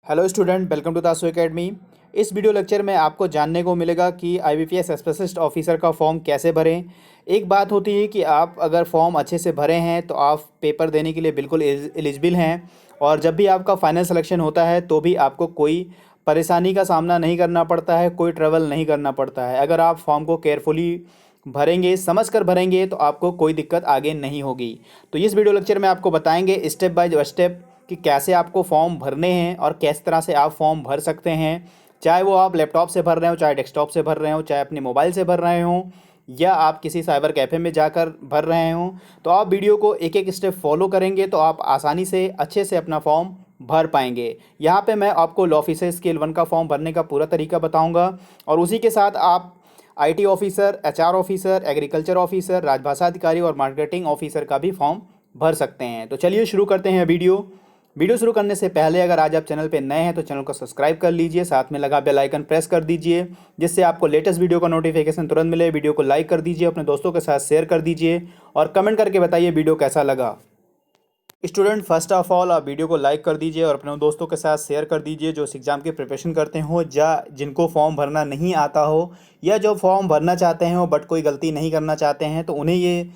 Hello student, welcome to तासु academy. इस video lecture में आपको जानने को मिलेगा कि आईबीपीएस स्पेशलिस्ट ऑफिसर का फॉर्म कैसे भरें। एक बात होती है कि आप अगर फॉर्म अच्छे से भरे हैं तो आप पेपर देने के लिए बिल्कुल एलिजिबल हैं, और जब भी आपका फाइनल सिलेक्शन होता है तो भी आपको कोई परेशानी का सामना नहीं करना पड़ता है, कोई ट्रैवल नहीं करना पड़ता है। अगर आप फॉर्म को केयरफुली भरेंगे, समझ कर भरेंगे, तो आपको कोई दिक्कत आगे नहीं होगी। तो इस वीडियो लेक्चर में आपको बताएंगे स्टेप बाय स्टेप कि कैसे आपको फॉर्म भरने हैं और किस तरह से आप फॉर्म भर सकते हैं। चाहे वो आप लैपटॉप से भर रहे हो, चाहे डेस्कटॉप से भर रहे हो, चाहे अपने मोबाइल से भर रहे हो, या आप किसी साइबर कैफ़े में जाकर भर रहे हो, तो आप वीडियो को एक एक स्टेप फॉलो करेंगे तो आप आसानी से अच्छे से अपना फॉर्म भर पाएंगे। यहाँ पे मैं आपको लॉ ऑफिसर स्केल 1 का फॉर्म भरने का पूरा तरीका बताऊँगा, और उसी के साथ आप IT officer, HR officer, agriculture officer, राजभाषा अधिकारी और मार्केटिंग ऑफिसर का भी फॉर्म भर सकते हैं। तो चलिए शुरू करते हैं वीडियो शुरू करने से पहले अगर आज आप चैनल पे नए हैं तो चैनल को सब्सक्राइब कर लीजिए, साथ में लगा बेल आइकन प्रेस कर दीजिए, जिससे आपको लेटेस्ट वीडियो का नोटिफिकेशन तुरंत मिले। वीडियो को लाइक कर दीजिए, अपने दोस्तों के साथ शेयर कर दीजिए और कमेंट करके बताइए वीडियो कैसा लगा। स्टूडेंट, फर्स्ट ऑफ ऑल आप वीडियो को लाइक कर दीजिए और अपने दोस्तों के साथ शेयर कर दीजिए जो इस एग्ज़ाम की प्रिपरेशन करते हो, या जिनको फॉर्म भरना नहीं आता हो, या जो फॉर्म भरना चाहते हैं बट कोई गलती नहीं करना चाहते हैं, तो उन्हें ये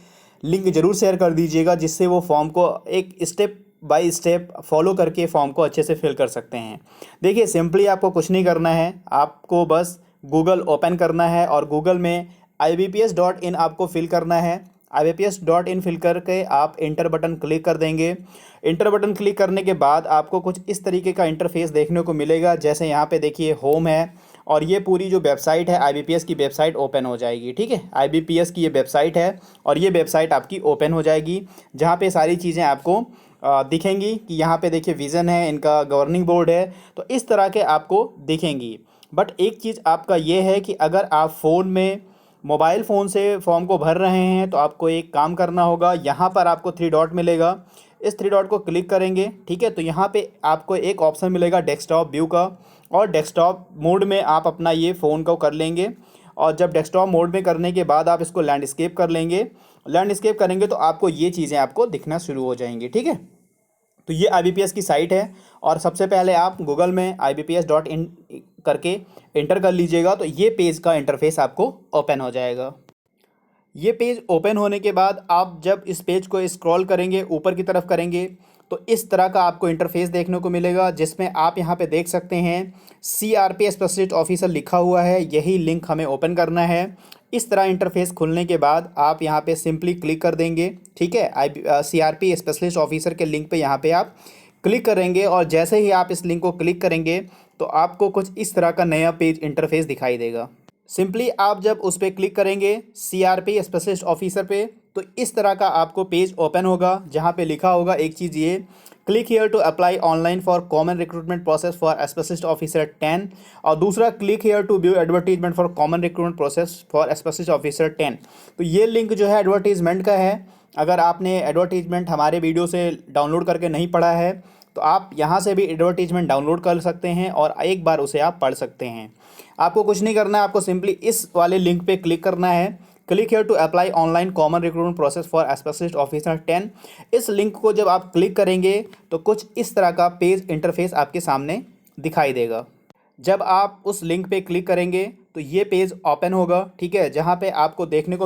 लिंक ज़रूर शेयर कर दीजिएगा, जिससे वो फॉर्म को एक स्टेप बाय स्टेप फॉलो करके फॉर्म को अच्छे से फिल कर सकते हैं। देखिए, सिंपली आपको कुछ नहीं करना है, आपको बस गूगल ओपन करना है और गूगल में ibps.in आपको फिल करना है। ibps.in फिल करके आप इंटर बटन क्लिक कर देंगे। इंटर बटन क्लिक करने के बाद आपको कुछ इस तरीके का इंटरफेस देखने को मिलेगा। जैसे यहाँ पे देखिए होम है, और ये पूरी जो वेबसाइट है आईबीपीएस की वेबसाइट ओपन हो जाएगी। ठीक है, आईबीपीएस की ये वेबसाइट है और ये वेबसाइट आपकी ओपन हो जाएगी, जहाँ पे सारी चीज़ें आपको दिखेंगी कि यहाँ पे देखिए विज़न है, इनका गवर्निंग बोर्ड है, तो इस तरह के आपको दिखेंगी। बट एक चीज़ आपका ये है कि अगर आप फ़ोन में मोबाइल फ़ोन से फॉर्म को भर रहे हैं तो आपको एक काम करना होगा। यहाँ पर आपको 3 डॉट मिलेगा, इस 3 डॉट को क्लिक करेंगे। ठीक है, तो यहाँ पे आपको एक ऑप्शन मिलेगा डेस्कटॉप व्यू का, और डेस्कटॉप मोड में आप अपना ये फ़ोन को कर लेंगे। और जब डेस्कटॉप मोड में करने के बाद आप इसको लैंडस्केप कर लेंगे, लैंडस्केप करेंगे तो आपको ये चीज़ें आपको दिखना शुरू हो जाएंगी। ठीक है, तो ये आईबीपीएस की साइट है, और सबसे पहले आप गूगल में ibps.in करके इंटर कर लीजिएगा, तो ये पेज का इंटरफेस आपको ओपन हो जाएगा। ये पेज ओपन होने के बाद आप जब इस पेज को स्क्रॉल करेंगे, ऊपर की तरफ करेंगे, तो इस तरह का आपको इंटरफेस देखने को मिलेगा, जिसमें आप यहाँ पे देख सकते हैं CRP स्पेशलिस्ट ऑफिसर लिखा हुआ है। यही लिंक हमें ओपन करना है। इस तरह इंटरफेस खुलने के बाद आप यहाँ पे सिंपली क्लिक कर देंगे। ठीक है, CRP स्पेशलिस्ट ऑफिसर के लिंक पे यहाँ पे आप क्लिक करेंगे, और जैसे ही आप इस लिंक को क्लिक करेंगे तो आपको कुछ इस तरह का नया पेज इंटरफेस दिखाई देगा। सिंपली आप जब उस पर क्लिक करेंगे CRP स्पेशलिस्ट ऑफिसर पे, तो इस तरह का आपको पेज ओपन होगा, जहाँ पे लिखा होगा एक चीज़ ये, click here to apply online for common recruitment process for specialist officer 10, और दूसरा click here to view advertisement for common recruitment process for specialist officer 10। तो ये लिंक जो है एडवर्टीजमेंट का है। अगर आपने एडवर्टीजमेंट हमारे वीडियो से डाउनलोड करके नहीं पढ़ा है तो आप यहाँ से भी एडवर्टीजमेंट डाउनलोड कर सकते हैं और एक बार उसे आप पढ़ सकते हैं। आपको कुछ नहीं करना है, आपको सिंपली इस वाले लिंक पे क्लिक करना है, click here to apply online common recruitment process for specialist officer 10। इस लिंक को जब आप क्लिक करेंगे तो कुछ इस तरह का पेज इंटरफेस आपके सामने दिखाई देगा। जब आप उस लिंक पे क्लिक करेंगे तो ये पेज ओपन होगा। ठीक है, जहाँ पे आपको देखने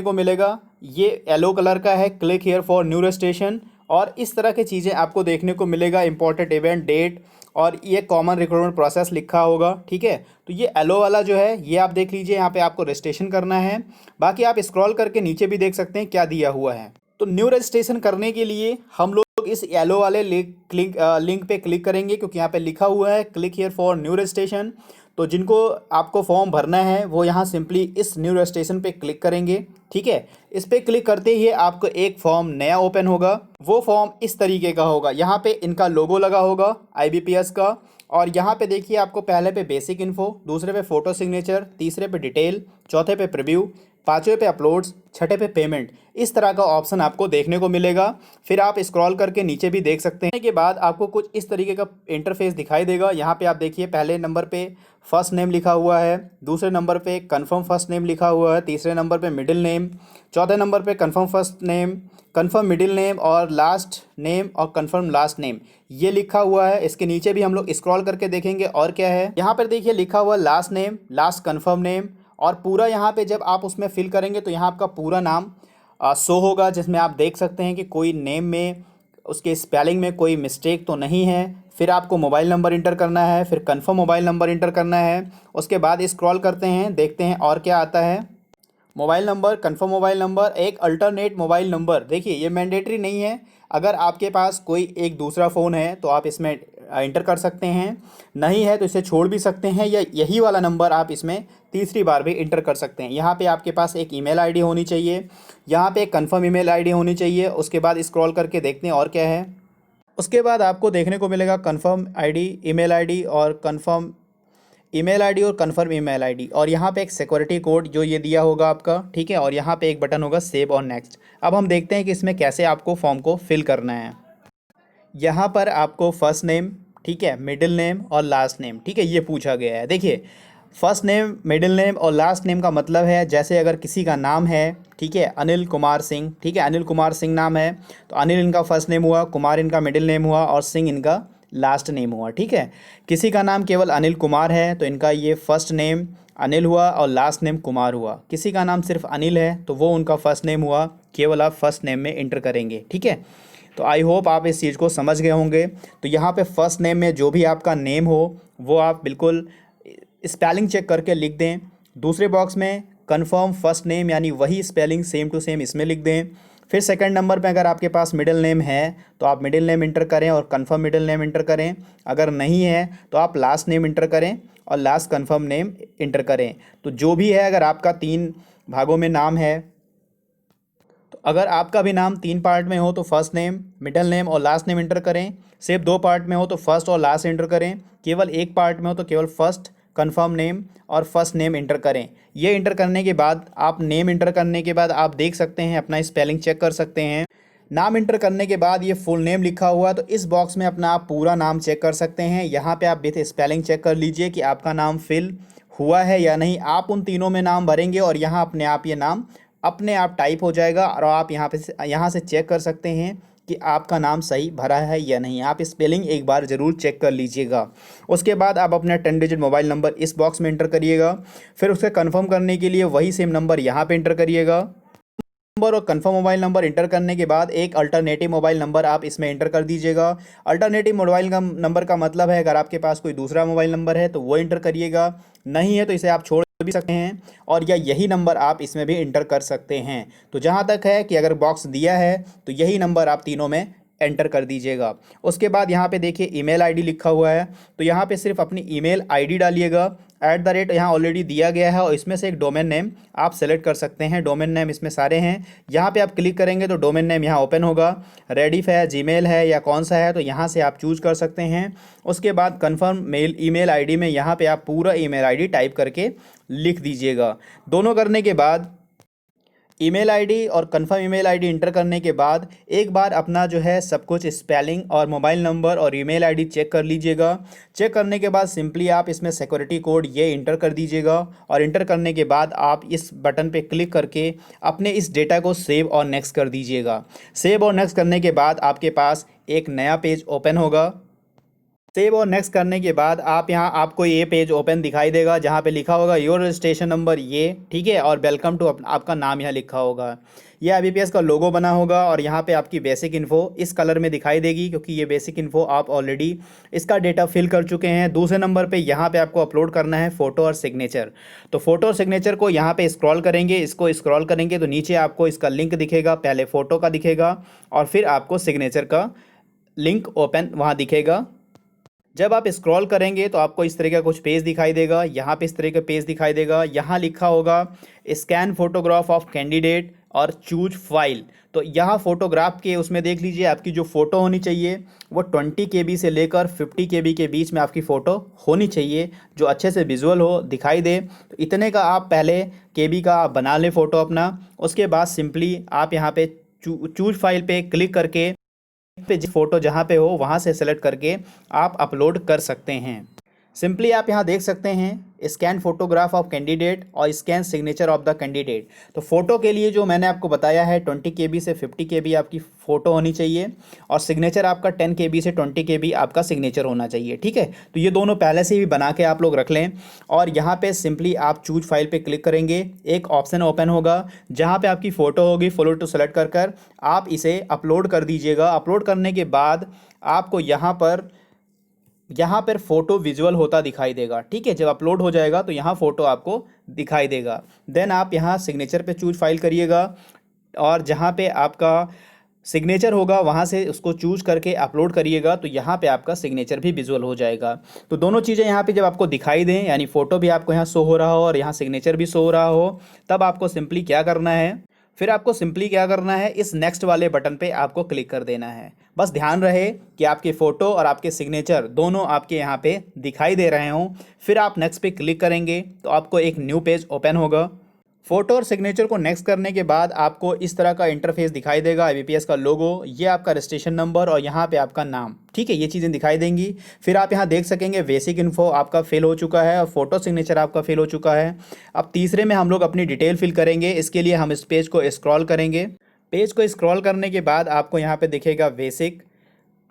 को मिलेगा ये येलो कलर का है, click here for new registration, और इस तरह की चीज़ें आपको देखने को मिलेगा, इंपॉर्टेंट इवेंट डेट, और ये कॉमन रिक्रूटमेंट प्रोसेस लिखा होगा। ठीक है, तो ये येलो वाला जो है ये आप देख लीजिए, यहाँ पे आपको रजिस्ट्रेशन करना है। बाकी आप स्क्रॉल करके नीचे भी देख सकते हैं क्या दिया हुआ है। तो न्यू रजिस्ट्रेशन करने के लिए हम लोग इस येलो वाले लिंक पे क्लिक करेंगे, क्योंकि यहाँ पे लिखा हुआ है click here for new registration. तो जिनको आपको फॉर्म भरना है वो यहाँ सिंपली इस न्यू रजिस्ट्रेशन पे क्लिक करेंगे। ठीक है, इस पे क्लिक करते ही आपको एक फॉर्म नया ओपन होगा। वो फॉर्म इस तरीके का होगा, यहाँ पे इनका लोगो लगा होगा आईबीपीएस का, और यहाँ पे देखिए आपको पहले पे बेसिक इन्फो, दूसरे पे फ़ोटो सिग्नेचर, तीसरे पे डिटेल, चौथे पे प्रीव्यू, पाँचवें पे अपलोड्स, छठे पे पेमेंट, इस तरह का ऑप्शन आपको देखने को मिलेगा। फिर आप स्क्रॉल करके नीचे भी देख सकते हैं। के बाद आपको कुछ इस तरीके का इंटरफेस दिखाई देगा। यहाँ पे आप देखिए पहले नंबर पे फर्स्ट नेम लिखा हुआ है, दूसरे नंबर पे कंफर्म फर्स्ट नेम लिखा हुआ है, तीसरे नंबर पे मिडिल नेम, चौथे नंबर पे confirm first name, confirm middle name और लास्ट नेम और कंफर्म लास्ट नेम ये लिखा हुआ है। इसके नीचे भी हम लोग स्क्रॉल करके देखेंगे और क्या है, यहाँ पर देखिए लिखा हुआ last name, last confirm name और पूरा यहाँ पे जब आप उसमें फिल करेंगे तो यहाँ आपका पूरा नाम शो होगा, जिसमें आप देख सकते हैं कि कोई नेम में उसके स्पेलिंग में कोई मिस्टेक तो नहीं है। फिर आपको मोबाइल नंबर इंटर करना है, फिर कंफर्म मोबाइल नंबर इंटर करना है। उसके बाद स्क्रॉल करते हैं, देखते हैं और क्या आता है। Mobile number, confirm mobile number, एक अल्टरनेट मोबाइल नंबर। देखिए ये मैंडेटरी नहीं है, अगर आपके पास कोई एक दूसरा फ़ोन है तो आप इसमें इंटर कर सकते हैं, नहीं है तो इसे छोड़ भी सकते हैं, या यही वाला नंबर आप इसमें तीसरी बार भी इंटर कर सकते हैं। यहाँ पे आपके पास एक ईमेल आईडी होनी चाहिए, यहाँ पे एक कंफर्म ईमेल आईडी होनी चाहिए। उसके बाद स्क्रॉल करके देखते हैं और क्या है। उसके बाद आपको देखने को मिलेगा कंफर्म आईडी, ईमेल आईडी और कंफर्म ईमेल आईडी और कंफर्म ईमेल आईडी, और यहाँ पे एक सिक्योरिटी कोड जो ये दिया होगा आपका, ठीक है। और यहाँ पे एक बटन होगा सेव और नेक्स्ट। अब हम देखते हैं कि इसमें कैसे आपको फॉर्म को फिल करना है। यहाँ पर आपको फर्स्ट नेम, ठीक है, मिडिल नेम और लास्ट नेम, ठीक है, ये पूछा गया है। देखिए फर्स्ट नेम, मिडिल नेम और लास्ट नेम का मतलब है, जैसे अगर किसी का नाम है, ठीक है, अनिल कुमार सिंह, ठीक है, अनिल कुमार सिंह नाम है तो अनिल इनका फर्स्ट नेम हुआ, कुमार इनका मिडिल नेम हुआ और सिंह इनका लास्ट नेम हुआ, ठीक है। किसी का नाम केवल अनिल कुमार है तो इनका ये फर्स्ट नेम अनिल हुआ और लास्ट नेम कुमार हुआ। किसी का नाम सिर्फ अनिल है तो वो उनका फर्स्ट नेम हुआ, केवल आप फर्स्ट नेम में इंटर करेंगे, ठीक है। तो आई होप आप इस चीज़ को समझ गए होंगे। तो यहाँ पे फर्स्ट नेम में जो भी आपका नेम हो वो आप बिल्कुल स्पेलिंग चेक करके लिख दें। दूसरे बॉक्स में कंफर्म फर्स्ट नेम यानी वही स्पेलिंग सेम टू सेम इसमें लिख दें। फिर सेकंड नंबर पे अगर आपके पास मिडिल नेम है तो आप मिडिल नेम इंटर करें और कंफर्म मिडिल नेम इंटर करें। अगर नहीं है तो आप लास्ट नेम इंटर करें और लास्ट कंफर्म नेम इंटर करें। तो जो भी है, अगर आपका 3 भागों में नाम है, तो अगर आपका भी नाम 3 पार्ट में हो तो फर्स्ट नेम, मिडिल नेम और लास्ट नेम इंटर करें। सिर्फ 2 पार्ट में हो तो फर्स्ट और लास्ट इंटर करें। केवल 1 पार्ट में हो तो केवल फर्स्ट, कंफर्म नेम और फर्स्ट नेम इंटर करें। ये इंटर करने के बाद आप नेम इंटर करने के बाद आप देख सकते हैं, अपना स्पेलिंग चेक कर सकते हैं। नाम इंटर करने के बाद ये फुल नेम लिखा हुआ है तो इस बॉक्स में अपना आप पूरा नाम चेक कर सकते हैं। यहाँ पे आप विथ स्पेलिंग चेक कर लीजिए कि आपका नाम फिल हुआ है या नहीं। आप उन तीनों में नाम भरेंगे और यहाँ अपने आप ये नाम अपने आप टाइप हो जाएगा और आप यहाँ से चेक कर सकते हैं कि आपका नाम सही भरा है या नहीं। आप स्पेलिंग एक बार ज़रूर चेक कर लीजिएगा। उसके बाद आप अपना 10 डिजिट मोबाइल नंबर इस बॉक्स में इंटर करिएगा। फिर उसे कंफर्म करने के लिए वही सेम नंबर यहाँ पे इंटर करिएगा। नंबर और कंफर्म मोबाइल नंबर इंटर करने के बाद एक अल्टरनेटिव मोबाइल नंबर आप इसमें इंटर कर दीजिएगा। अल्टरनेटिव मोबाइल नंबर का मतलब है अगर आपके पास कोई दूसरा मोबाइल नंबर है तो वो इंटर करिएगा, नहीं है तो इसे आप छोड़ भी सकते हैं, और या यही नंबर आप इसमें भी इंटर कर सकते हैं। तो जहाँ तक है कि अगर बॉक्स दिया है तो यही नंबर आप तीनों में एंटर कर दीजिएगा। उसके बाद यहाँ पे देखिए ईमेल आईडी लिखा हुआ है तो यहाँ पे सिर्फ अपनी ईमेल आईडी डालिएगा। @ यहाँ ऑलरेडी दिया गया है और इसमें से एक डोमेन नेम आप सेलेक्ट कर सकते हैं। डोमेन नेम इसमें सारे हैं, यहाँ पे आप क्लिक करेंगे तो डोमेन नेम यहाँ ओपन होगा। रेडिफ है, जीमेल है या कौन सा है तो यहाँ से आप चूज कर सकते हैं। उसके बाद कन्फर्म ईमेल आईडी में यहाँ पे आप पूरा ईमेल आईडी टाइप करके लिख दीजिएगा। दोनों करने के बाद ईमेल आईडी और कंफर्म ईमेल आईडी इंटर करने के बाद एक बार अपना जो है सब कुछ स्पेलिंग और मोबाइल नंबर और ईमेल आईडी चेक कर लीजिएगा। चेक करने के बाद सिंपली आप इसमें सिक्योरिटी कोड ये इंटर कर दीजिएगा और इंटर करने के बाद आप इस बटन पे क्लिक करके अपने इस डेटा को सेव और नेक्स्ट कर दीजिएगा। सेव और नेक्स्ट करने के बाद आपके पास एक नया पेज ओपन होगा। सेव और नेक्स्ट करने के बाद आपको ये पेज ओपन दिखाई देगा जहाँ पे लिखा होगा योर रजिस्ट्रेशन नंबर, ये ठीक है, और वेलकम टू आपका नाम यहाँ लिखा होगा। ये IBPS का लोगो बना होगा और यहाँ पे आपकी बेसिक इन्फो इस कलर में दिखाई देगी क्योंकि ये बेसिक इन्फो आप ऑलरेडी इसका डेटा फिल कर चुके हैं। दूसरे नंबर पे यहाँ पे आपको अपलोड करना है फ़ोटो और सिग्नेचर। तो फ़ोटो और सिग्नेचर को यहाँ पे स्क्रॉल करेंगे, इसको स्क्रॉल करेंगे तो नीचे आपको इसका लिंक दिखेगा। पहले फ़ोटो का दिखेगा और फिर आपको सिग्नेचर का लिंक ओपन वहाँ दिखेगा। जब आप स्क्रॉल करेंगे तो आपको इस तरह का कुछ पेज दिखाई देगा। यहाँ पे इस तरह का पेज दिखाई देगा, यहाँ लिखा होगा स्कैन फोटोग्राफ ऑफ कैंडिडेट और चूज फाइल। तो यहाँ फोटोग्राफ के उसमें देख लीजिए आपकी जो फ़ोटो होनी चाहिए वो 20 KB से लेकर 50 KB के बीच में आपकी फ़ोटो होनी चाहिए, जो अच्छे से विजुअल हो, दिखाई दे। तो इतने का आप पहले KB का आप बना लें फ़ोटो अपना। उसके बाद सिंपली आप यहाँ पे चूज फाइल पे क्लिक करके पे फ़ोटो जहाँ पे हो वहाँ से सेलेक्ट करके आप अपलोड कर सकते हैं। सिंपली आप यहाँ देख सकते हैं स्कैन फोटोग्राफ ऑफ कैंडिडेट और scan signature of the candidate. तो फ़ोटो के लिए जो मैंने आपको बताया है 20 KB से 50 KB आपकी फ़ोटो होनी चाहिए और सिग्नेचर आपका 10 KB से 20 KB आपका सिग्नेचर होना चाहिए। ठीक है, तो ये दोनों पहले से ही बना के आप लोग रख लें और यहाँ पे सिंपली आप चूज फाइल पे क्लिक करेंगे, एक ऑप्शन ओपन होगा जहाँ पे आपकी फ़ोटो होगी, फॉलो टू सेलेक्ट कर आप इसे अपलोड कर दीजिएगा। अपलोड करने के बाद आपको यहाँ पर फ़ोटो विजुअल होता दिखाई देगा। ठीक है, जब अपलोड हो जाएगा तो यहाँ फ़ोटो आपको दिखाई देगा। देन आप यहाँ सिग्नेचर पे चूज फाइल करिएगा और जहाँ पे आपका सिग्नेचर होगा वहाँ से उसको चूज करके अपलोड करिएगा, तो यहाँ पे आपका सिग्नेचर भी विजुअल हो जाएगा। तो दोनों चीज़ें यहाँ पे जब आपको दिखाई दें, यानी फ़ोटो भी आपको यहाँ शो हो रहा हो और यहाँ सिग्नेचर भी शो हो रहा हो, तब आपको सिंपली क्या करना है, फिर आपको सिंपली क्या करना है, इस नेक्स्ट वाले बटन पे आपको क्लिक कर देना है। बस ध्यान रहे कि आपकी फ़ोटो और आपके सिग्नेचर दोनों आपके यहाँ पे दिखाई दे रहे हों। फिर आप नेक्स्ट पे क्लिक करेंगे तो आपको एक न्यू पेज ओपन होगा। फ़ोटो और सिग्नेचर को नेक्स्ट करने के बाद आपको इस तरह का इंटरफेस दिखाई देगा, IBPS का लोगो, ये आपका रजिस्ट्रेशन नंबर और यहाँ पे आपका नाम। ठीक है, ये चीज़ें दिखाई देंगी। फिर आप यहाँ देख सकेंगे बेसिक इन्फो आपका फिल हो चुका है और फोटो सिग्नेचर आपका फिल हो चुका है। अब तीसरे में हम लोग अपनी डिटेल फिल करेंगे। इसके लिए हम इस पेज को स्क्रॉल करेंगे। पेज को स्क्रॉल करने के बाद आपको यहाँ पे दिखेगा बेसिक,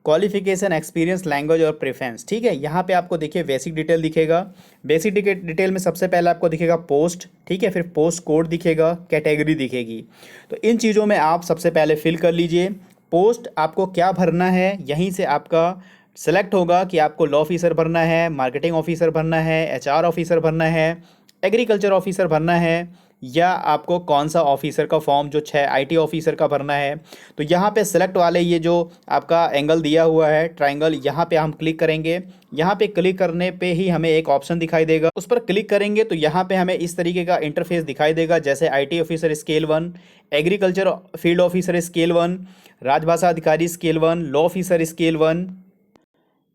क्वालिफिकेशन, एक्सपीरियंस, लैंग्वेज और प्रेफरेंस। ठीक है, यहाँ पे आपको देखिए बेसिक डिटेल दिखेगा। बेसिक डिटेल में सबसे पहले आपको दिखेगा पोस्ट। ठीक है, फिर पोस्ट कोड दिखेगा, कैटेगरी दिखेगी। तो इन चीज़ों में आप सबसे पहले फिल कर लीजिए। पोस्ट आपको क्या भरना है, यहीं से आपका सेलेक्ट होगा कि आपको लॉ ऑफिसर भरना है, मार्केटिंग ऑफिसर भरना है, HR ऑफिसर भरना है, एग्रीकल्चर ऑफिसर भरना है, या आपको कौन सा ऑफिसर का फॉर्म जो 6 IT ऑफिसर का भरना है। तो यहाँ पे सेलेक्ट वाले ये जो आपका एंगल दिया हुआ है ट्रायंगल, यहाँ पे हम क्लिक करेंगे। यहाँ पे क्लिक करने पे ही हमें एक ऑप्शन दिखाई देगा, उस पर क्लिक करेंगे तो यहाँ पे हमें इस तरीके का इंटरफेस दिखाई देगा, जैसे IT officer scale 1, agriculture field officer scale 1, राजभाषा अधिकारी scale 1, law officer scale 1,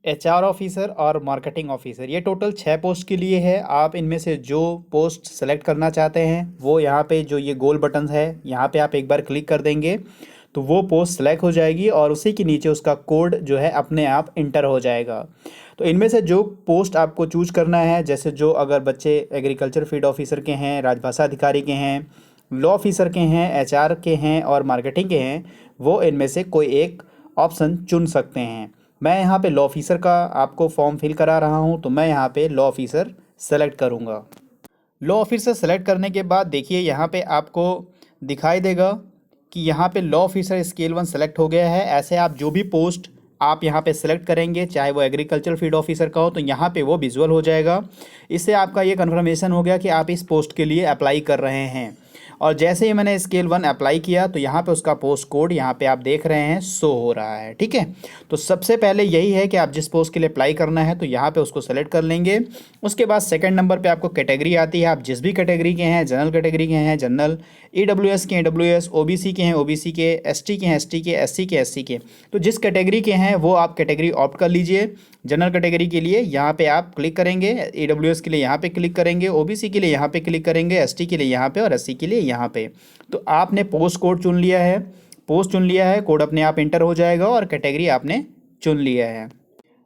HR officer और मार्केटिंग ऑफिसर। ये टोटल 6 पोस्ट के लिए है। आप इनमें से जो पोस्ट सेलेक्ट करना चाहते हैं वो यहाँ पे जो ये गोल बटन है यहाँ पे आप एक बार क्लिक कर देंगे तो वो पोस्ट सेलेक्ट हो जाएगी और उसी के नीचे उसका कोड जो है अपने आप इंटर हो जाएगा। तो इनमें से जो पोस्ट आपको चूज करना है, जैसे जो अगर बच्चे एग्रीकल्चर फील्ड ऑफिसर के हैं, राजभाषा अधिकारी के हैं, लॉ ऑफिसर के हैं, HR के हैं और मार्केटिंग के हैं, वो इनमें से कोई एक ऑप्शन चुन सकते हैं। मैं यहाँ पे लॉ ऑफिसर का आपको फॉर्म फिल करा रहा हूँ, तो मैं यहाँ पे लॉ ऑफिसर सेलेक्ट करूँगा। लॉ ऑफिसर सेलेक्ट करने के बाद देखिए यहाँ पे आपको दिखाई देगा कि यहाँ पे लॉ ऑफिसर स्केल 1 सेलेक्ट हो गया है। ऐसे आप जो भी पोस्ट आप यहाँ पे सेलेक्ट करेंगे, चाहे वो एग्रीकल्चर फील्ड ऑफिसर का हो, तो यहाँ पे वो विजुअल हो जाएगा। इससे आपका ये कन्फर्मेशन हो गया कि आप इस पोस्ट के लिए अप्लाई कर रहे हैं। और जैसे ही मैंने स्केल 1 अप्लाई किया तो यहाँ पे उसका पोस्ट कोड यहाँ पे आप देख रहे हैं शो हो रहा है। ठीक है, तो सबसे पहले यही है कि आप जिस पोस्ट के लिए अप्लाई करना है तो यहाँ पे उसको सेलेक्ट कर लेंगे। उसके बाद सेकंड नंबर पे आपको कैटेगरी आती है, आप जिस भी कैटेगरी के हैं, जनरल कैटेगरी के हैं जनरल, EWS के EWS, OBC के हैं OBC के, ST के हैं ST के, SC के SC के। तो जिस कैटेगरी के हैं वो आप कैटेगरी ऑप्ट कर लीजिए। जनरल कैटेगरी के लिए यहाँ पे आप क्लिक करेंगे, EWS के लिए यहाँ पे क्लिक करेंगे, OBC के लिए यहाँ पे क्लिक करेंगे, ST के लिए यहाँ पे और SC के लिए यहाँ पे। तो आपने पोस्ट कोड चुन लिया है, पोस्ट चुन लिया है, कोड अपने आप इंटर हो जाएगा और कैटेगरी आपने चुन लिया है।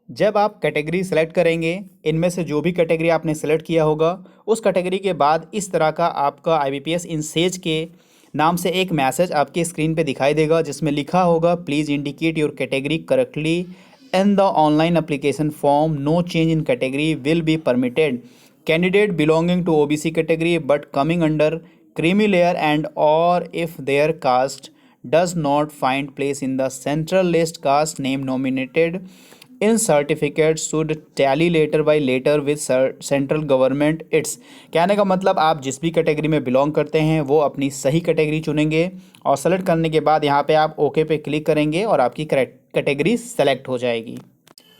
जब आप कैटेगरी सेलेक्ट करेंगे, इनमें से जो भी कैटेगरी आपने सेलेक्ट किया होगा उस कैटेगरी के बाद इस तरह का आपका IBPS इन सेज के नाम से एक मैसेज आपके स्क्रीन पे दिखाई देगा, जिसमें लिखा होगा please indicate your category correctly in the online application form, no change in category will be permitted, candidate belonging to OBC category but coming under creamy layer and or if their caste does not find place in the central list, caste name nominated in certificate should tally later by later with central government। It's कहने का मतलब आप जिस भी category में belong करते हैं वो अपनी सही कैटेगरी चुनेंगे और सेलेक्ट करने के बाद यहाँ पे आप ओके पे क्लिक करेंगे और आपकी कैटेगरी सेलेक्ट हो जाएगी।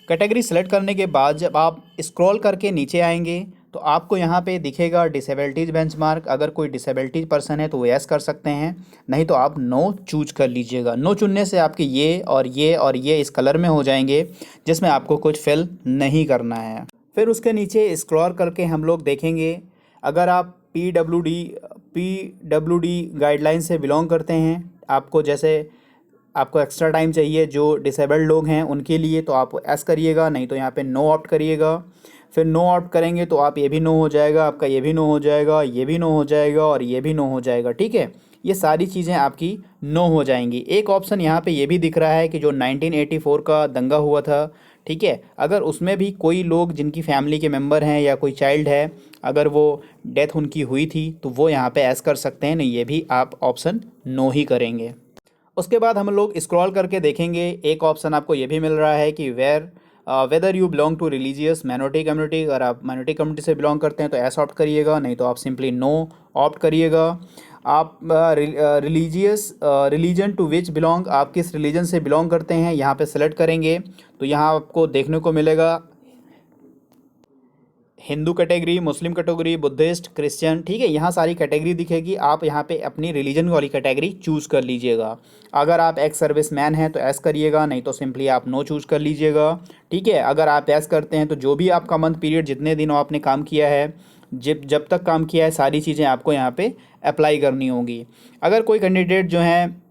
कैटेगरी सेलेक्ट करने के बाद जब आप स्क्रॉल करके नीचे आएंगे तो आपको यहाँ पे दिखेगा डिसेबिलिटीज़ बेंचमार्क। अगर कोई डिसेबिलिटीज पर्सन है तो वो यस कर सकते हैं, नहीं तो आप नो चूज कर लीजिएगा। नो चुनने से आपके ये और ये और ये इस कलर में हो जाएंगे जिसमें आपको कुछ फिल नहीं करना है। फिर उसके नीचे स्क्रॉल करके हम लोग देखेंगे, अगर आप PWD गाइडलाइन से बिलोंग करते हैं, आपको जैसे आपको एक्स्ट्रा टाइम चाहिए जो डिसेबल्ड लोग हैं उनके लिए, तो आप एस करिएगा, नहीं तो यहाँ पे नो ऑप्ट करिएगा। फिर नो ऑप्ट करेंगे तो आप ये भी नो हो जाएगा, आपका ये भी नो हो जाएगा, ये भी नो हो जाएगा और ये भी नो हो जाएगा। ठीक है, ये सारी चीज़ें आपकी नो हो जाएंगी। एक ऑप्शन यहाँ पे ये भी दिख रहा है कि जो 1984 का दंगा हुआ था, ठीक है, अगर उसमें भी कोई लोग जिनकी फैमिली के मेंबर हैं या कोई चाइल्ड है, अगर वो डेथ उनकी हुई थी तो वो यहाँ पे ऐस कर सकते हैं, नहीं ये भी आप ऑप्शन नो ही करेंगे। उसके बाद हम लोग स्क्रॉल करके देखेंगे, एक ऑप्शन आपको ये भी मिल रहा है कि whether you belong to religious minority community. अगर आप माइनॉरिटी कम्युनिटी से बिलोंग करते हैं तो ऐसा ऑप्ट करिएगा, नहीं तो आप सिंपली नो ऑप्ट करिएगा। आप religious religion to which belong, आप किस रिलीजन से बिलोंग करते हैं यहाँ पे सेलेक्ट करेंगे तो यहाँ आपको देखने को मिलेगा हिंदू कैटेगरी, मुस्लिम कैटेगरी, बुद्धिस्ट, क्रिश्चियन। ठीक है, यहाँ सारी कैटेगरी दिखेगी, आप यहाँ पे अपनी रिलीजन वाली कैटेगरी चूज़ कर लीजिएगा। अगर आप एक्स सर्विस मैन हैं तो एस करिएगा, नहीं तो सिंपली आप नो चूज़ कर लीजिएगा। ठीक है, अगर आप एस करते हैं तो जो भी आपका मंथ पीरियड, जितने दिनों आपने काम किया है, जब तक काम किया है, सारी चीज़ें आपको यहाँ पे अप्लाई करनी होगी। अगर कोई कैंडिडेट जो है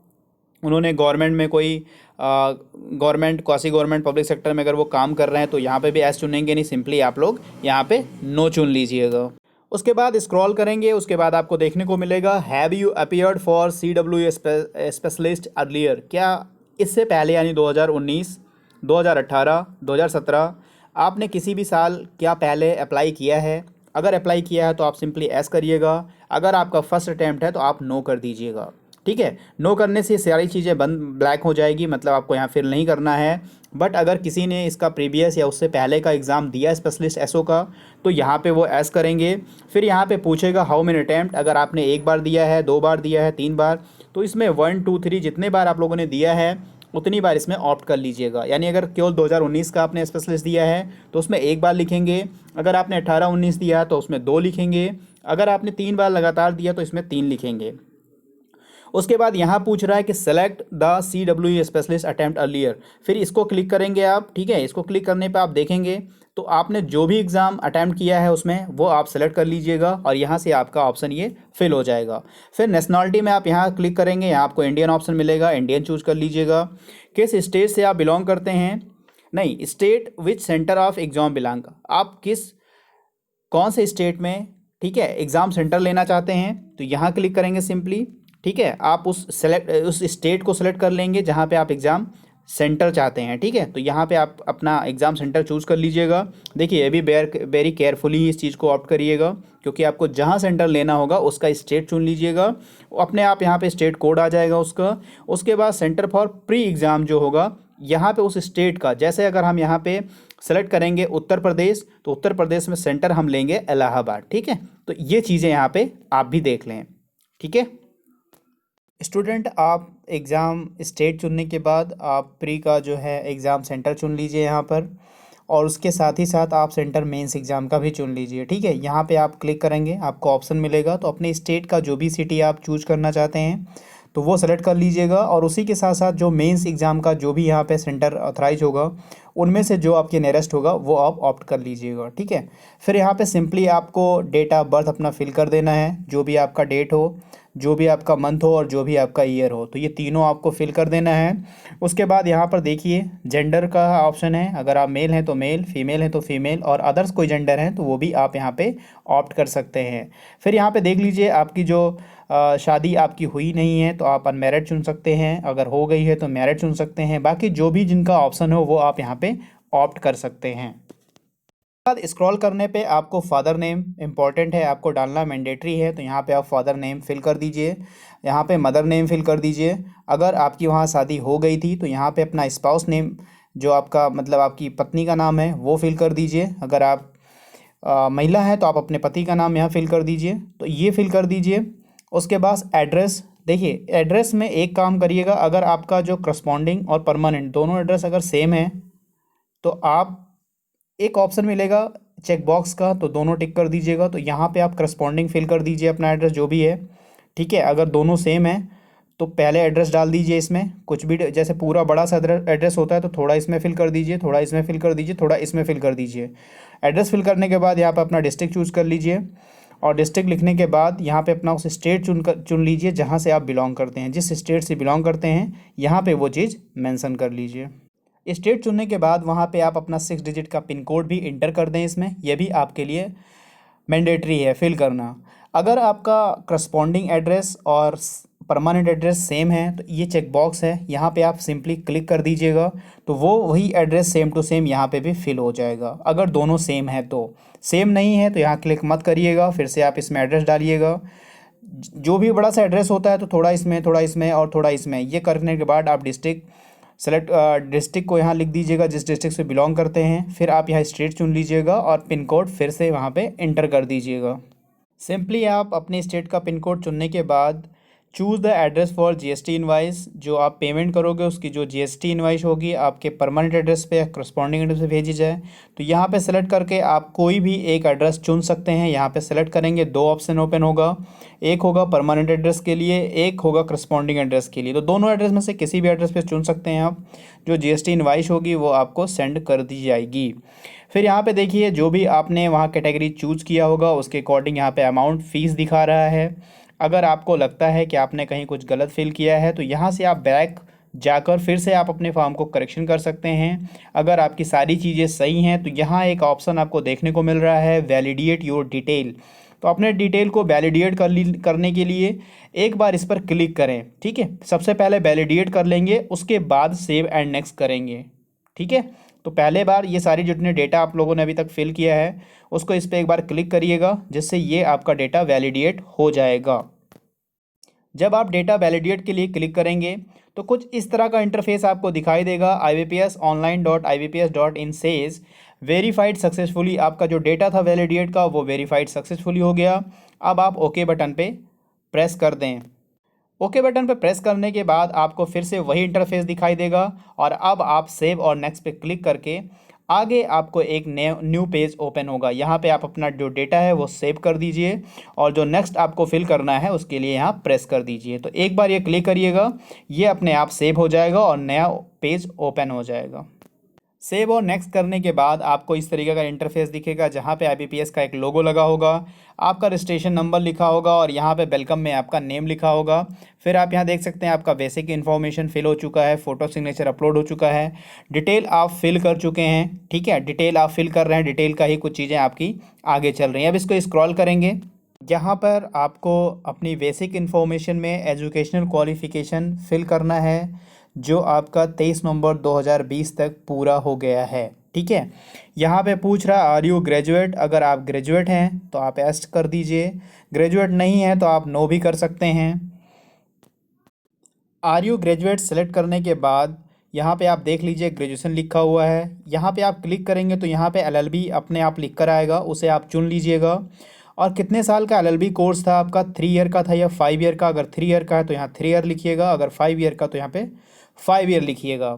उन्होंने गवर्नमेंट में कोई government, quasi government, public sector में अगर वो काम कर रहे हैं तो यहाँ पे भी एस चुनेंगे नहीं, सिंपली आप लोग यहाँ पे नो चुन लीजिएगा। उसके बाद स्क्रॉल करेंगे, उसके बाद आपको देखने को मिलेगा have you appeared for CW specialist earlier. क्या इससे पहले यानी 2019, 2018, 2017 आपने किसी भी साल क्या पहले अप्लाई किया है? अगर अप्लाई किया है तो आप सिंपली एस करिएगा। अगर आपका फर्स्ट अटैम्प्ट है तो आप नो कर दीजिएगा। ठीक है, नो करने से सारी चीज़ें बंद ब्लैक हो जाएगी, मतलब आपको यहाँ फिल नहीं करना है। बट अगर किसी ने इसका प्रीवियस या उससे पहले का एग्ज़ाम दिया स्पेशलिस्ट एसओ का, तो यहाँ पे वो एस करेंगे। फिर यहाँ पे पूछेगा हाउ मेनी अटैम्प्ट, अगर आपने एक बार दिया है, 2 बार दिया है, 3 बार, तो इसमें 1, 2, 3 जितने बार आप लोगों ने दिया है उतनी बार इसमें ऑप्ट कर लीजिएगा। यानी अगर केवल 2019 का आपने स्पेशलिस्ट दिया है तो उसमें एक बार लिखेंगे, अगर आपने 18-19 दिया तो उसमें 2 लिखेंगे, अगर आपने 3 बार लगातार दिया तो इसमें 3 लिखेंगे। उसके बाद यहाँ पूछ रहा है कि select the CW specialist attempt earlier, फिर इसको क्लिक करेंगे आप। ठीक है, इसको क्लिक करने पे आप देखेंगे तो आपने जो भी एग्ज़ाम अटैम्प्ट किया है उसमें वो आप सेलेक्ट कर लीजिएगा और यहाँ से आपका ऑप्शन ये फिल हो जाएगा। फिर नेशनलिटी में आप यहाँ क्लिक करेंगे, यहाँ आपको इंडियन ऑप्शन मिलेगा, इंडियन चूज़ कर लीजिएगा। किस स्टेट से आप बिलोंग करते हैं, नहीं, state which centre of exam belong, आप कौन से स्टेट में, ठीक है, एग्ज़ाम सेंटर लेना चाहते हैं तो यहाँ क्लिक करेंगे सिंपली। ठीक है, आप उस स्टेट को सेलेक्ट कर लेंगे जहाँ पे आप एग्ज़ाम सेंटर चाहते हैं। ठीक है, तो यहाँ पे आप अपना एग्ज़ाम सेंटर चूज़ कर लीजिएगा। देखिए ये भी वेरी केयरफुली इस चीज़ को ऑप्ट करिएगा, क्योंकि आपको जहाँ सेंटर लेना होगा उसका स्टेट चुन लीजिएगा, अपने आप यहाँ पे स्टेट कोड आ जाएगा उसका। उसके बाद सेंटर फॉर प्री एग्ज़ाम जो होगा, यहाँ पे उस स्टेट का, जैसे अगर हम यहाँ पे सेलेक्ट करेंगे उत्तर प्रदेश, तो उत्तर प्रदेश में सेंटर हम लेंगे इलाहाबाद। ठीक है, तो ये चीज़ें यहाँ पे आप भी देख लें। ठीक है स्टूडेंट, आप एग्ज़ाम स्टेट चुनने के बाद आप प्री का जो है एग्ज़ाम सेंटर चुन लीजिए यहाँ पर, और उसके साथ ही साथ आप सेंटर मेंस एग्ज़ाम का भी चुन लीजिए। ठीक है, यहाँ पे आप क्लिक करेंगे, आपको ऑप्शन मिलेगा, तो अपने स्टेट का जो भी सिटी आप चूज़ करना चाहते हैं तो वो सेलेक्ट कर लीजिएगा, और उसी के साथ साथ जो मेंस एग्ज़ाम का जो भी यहाँ पे सेंटर ऑथराइज होगा उनमें से जो आपके नियरेस्ट होगा वो आप ऑप्ट कर लीजिएगा। ठीक है, फिर यहाँ पे सिंपली आपको डेट ऑफ बर्थ अपना फिल कर देना है, जो भी आपका डेट हो, जो भी आपका मंथ हो और जो भी आपका ईयर हो, तो ये तीनों आपको फिल कर देना है। उसके बाद यहाँ पर देखिए जेंडर का ऑप्शन है, अगर आप मेल हैं तो मेल, फीमेल हैं तो फीमेल, और अदर्स कोई जेंडर हैं तो वो भी आप यहाँ पे ऑप्ट कर सकते हैं। फिर यहाँ पे देख लीजिए आपकी जो शादी आपकी हुई नहीं है तो आप अनमैरिड चुन सकते हैं, अगर हो गई है तो मैरिड चुन सकते हैं, बाकी जो भी जिनका ऑप्शन हो वो आप यहाँ पे ऑप्ट कर सकते हैं। बाद स्क्रॉल करने पे आपको फादर नेम इम्पॉर्टेंट है, आपको डालना मैंडेटरी है, तो यहाँ पे आप फादर नेम फिल कर दीजिए, यहाँ पे मदर नेम फिल कर दीजिए। अगर आपकी वहाँ शादी हो गई थी तो यहाँ पे अपना स्पाउस नेम, जो आपका मतलब आपकी पत्नी का नाम है, वो फिल कर दीजिए। अगर आप महिला हैं तो आप अपने पति का नाम यहाँ फिल कर दीजिए, तो ये फिल कर दीजिए। उसके बाद एड्रेस, देखिए एड्रेस में एक काम करिएगा, अगर आपका जो करस्पॉन्डिंग और परमानेंट दोनों एड्रेस अगर सेम है तो आप एक ऑप्शन मिलेगा चेक बॉक्स का, तो दोनों टिक कर दीजिएगा, तो यहाँ पे आप करस्पॉन्डिंग फिल कर दीजिए अपना एड्रेस जो भी है। ठीक है, अगर दोनों सेम है तो पहले एड्रेस डाल दीजिए, इसमें कुछ भी, जैसे पूरा बड़ा सा एड्रेस होता है तो थोड़ा इसमें फिल कर दीजिए, थोड़ा इसमें फिल कर दीजिए, थोड़ा इसमें फिल कर दीजिए। एड्रेस फिल करने के बाद यहाँ पर अपना डिस्ट्रिक्ट चूज़ कर लीजिए, और डिस्ट्रिक्ट लिखने के बाद यहाँ पे अपना उस स्टेट चुन लीजिए जहाँ से आप बिलोंग करते हैं, जिस स्टेट से बिलोंग करते हैं यहाँ पे वो चीज़ मेंशन कर लीजिए। स्टेट चुनने के बाद वहाँ पे आप अपना 6 डिजिट का पिन कोड भी इंटर कर दें इसमें, यह भी आपके लिए मैंडेटरी है फिल करना। अगर आपका करस्पॉन्डिंग एड्रेस और परमानेंट एड्रेस सेम है तो ये चेक बॉक्स है, यहाँ पे आप सिंपली क्लिक कर दीजिएगा, तो वो वही एड्रेस सेम टू सेम यहाँ पे भी फिल हो जाएगा। अगर दोनों सेम है तो, सेम नहीं है तो यहाँ क्लिक मत करिएगा, फिर से आप इसमें एड्रेस डालिएगा। जो भी बड़ा सा एड्रेस होता है तो थोड़ा इसमें, थोड़ा इसमें और थोड़ा इसमें, ये करने के बाद आप डिस्ट्रिक्ट सेलेक्ट, डिस्ट्रिक्ट को यहाँ लिख दीजिएगा जिस डिस्ट्रिक्ट से बिलोंग करते हैं, फिर आप यहाँ स्टेट चुन लीजिएगा और पिन कोड फिर से वहाँ पे इंटर कर दीजिएगा। सिंपली आप अपने स्टेट का पिन कोड चुनने के बाद choose the address for GST invoice, जो आप पेमेंट करोगे उसकी जो जीएसटी इनवाइस होगी आपके परमानेंट एड्रेस पे या करस्पॉन्डिंग एड्रेस पे भेजी जाए। तो यहाँ पे सेलेक्ट करके आप कोई भी एक एड्रेस चुन सकते हैं। यहाँ पे सेलेक्ट करेंगे, दो ऑप्शन ओपन होगा, एक होगा परमानेंट एड्रेस के लिए, एक होगा करस्पॉन्डिंग एड्रेस के लिए। तो दोनों एड्रेस में से किसी भी एड्रेस पे चुन सकते हैं आप। जो जीएसटी इनवाइस होगी वो आपको सेंड कर दी जाएगी। फिर यहाँ पे देखिए जो भी आपने वहाँ कैटेगरी चूज़ किया होगा उसके अकॉर्डिंग यहाँ पे अमाउंट फ़ीस दिखा रहा है। अगर आपको लगता है कि आपने कहीं कुछ गलत फिल किया है तो यहाँ से आप बैक जाकर फिर से आप अपने फॉर्म को करेक्शन कर सकते हैं। अगर आपकी सारी चीज़ें सही हैं तो यहाँ एक ऑप्शन आपको देखने को मिल रहा है, वैलिडेट योर डिटेल। तो अपने डिटेल को वैलिडेट करने के लिए एक बार इस पर क्लिक करें, ठीक है। सबसे पहले वैलिडेट कर लेंगे, उसके बाद सेव एंड नेक्स्ट करेंगे, ठीक है। तो पहले बार ये सारी जितने डेटा आप लोगों ने अभी तक फिल किया है उसको इस पर एक बार क्लिक करिएगा, जिससे ये आपका डेटा वैलिडेट हो जाएगा। जब आप डेटा वैलिडेट के लिए क्लिक करेंगे तो कुछ इस तरह का इंटरफेस आपको दिखाई देगा। ivpsonline.ivps.in says verified successfully. आपका जो डेटा था वैलिडेट का वो वेरीफाइड सक्सेसफुली हो गया। अब आप ओके बटन पे प्रेस कर दें। ओके बटन पर प्रेस करने के बाद आपको फिर से वही इंटरफेस दिखाई देगा और अब आप सेव और नेक्स्ट पे क्लिक करके आगे आपको एक न्यू पेज ओपन होगा। यहाँ पे आप अपना जो डेटा है वो सेव कर दीजिए और जो नेक्स्ट आपको फिल करना है उसके लिए यहाँ प्रेस कर दीजिए। तो एक बार ये क्लिक करिएगा, ये अपने आप सेव हो जाएगा और नया पेज ओपन हो जाएगा। सेव और नेक्स्ट करने के बाद आपको इस तरीके का इंटरफेस दिखेगा, जहाँ पे आईबीपीएस का एक लोगो लगा होगा, आपका रजिस्ट्रेशन नंबर लिखा होगा और यहाँ पे वेलकम में आपका नेम लिखा होगा। फिर आप यहाँ देख सकते हैं आपका बेसिक इन्फॉर्मेशन फिल हो चुका है, फ़ोटो सिग्नेचर अपलोड हो चुका है, डिटेल आप फिल कर चुके हैं, ठीक है। डिटेल आप फिल कर रहे हैं, डिटेल का ही कुछ चीज़ें आपकी आगे चल रही हैं। अब इसको स्क्रॉल करेंगे, यहाँ पर आपको अपनी बेसिक इन्फॉर्मेशन में एजुकेशनल क्वालिफ़िकेशन फिल करना है, जो आपका 23 नवंबर 2020 तक पूरा हो गया है, ठीक है। यहाँ पे पूछ रहा आर यू ग्रेजुएट। अगर आप ग्रेजुएट हैं तो आप एस कर दीजिए, ग्रेजुएट नहीं है तो आप नो भी कर सकते हैं। आर यू ग्रेजुएट सेलेक्ट करने के बाद यहाँ पे आप देख लीजिए ग्रेजुएशन लिखा हुआ है, यहाँ पे आप क्लिक करेंगे तो यहाँ पे एलएलबी अपने आप लिख कर आएगा, उसे आप चुन लीजिएगा। और कितने साल का एलएलबी कोर्स था आपका, 3 ईयर का था या 5 ईयर का। अगर 3 ईयर का है तो यहाँ 3 ईयर लिखिएगा, अगर 5 ईयर का तो यहाँ पे 5 ईयर लिखिएगा।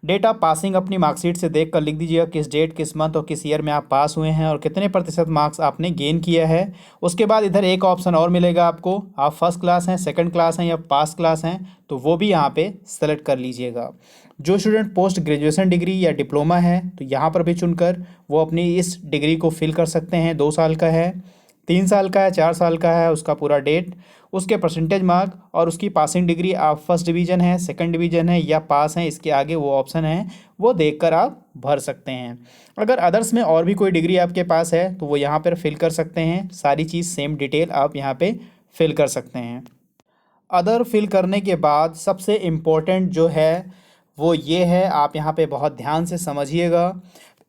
डेट ऑफ पासिंग अपनी मार्कशीट से देख कर लिख दीजिएगा, किस डेट, किस मंथ और किस ईयर में आप पास हुए हैं और कितने प्रतिशत मार्क्स आपने गेन किया है। उसके बाद इधर एक ऑप्शन और मिलेगा आपको, आप फर्स्ट क्लास हैं, सेकंड क्लास हैं या पास क्लास हैं, तो वो भी यहाँ पे सेलेक्ट कर लीजिएगा। जो स्टूडेंट पोस्ट ग्रेजुएशन डिग्री या डिप्लोमा है तो यहाँ पर भी चुनकर वो अपनी इस डिग्री को फिल कर सकते हैं। 2 साल का है, 3 साल का है, 4 साल का है, उसका पूरा डेट, उसके परसेंटेज मार्क और उसकी पासिंग डिग्री, आप फर्स्ट डिवीज़न है, सेकंड डिवीज़न है या पास हैं, इसके आगे वो ऑप्शन है वो देखकर आप भर सकते हैं। अगर अदर्स में और भी कोई डिग्री आपके पास है तो वो यहाँ पर फिल कर सकते हैं। सारी चीज़ सेम डिटेल आप यहाँ पे फिल कर सकते हैं। अदर फिल करने के बाद सबसे इम्पोर्टेंट जो है वो ये है, आप यहाँ पे बहुत ध्यान से समझिएगा।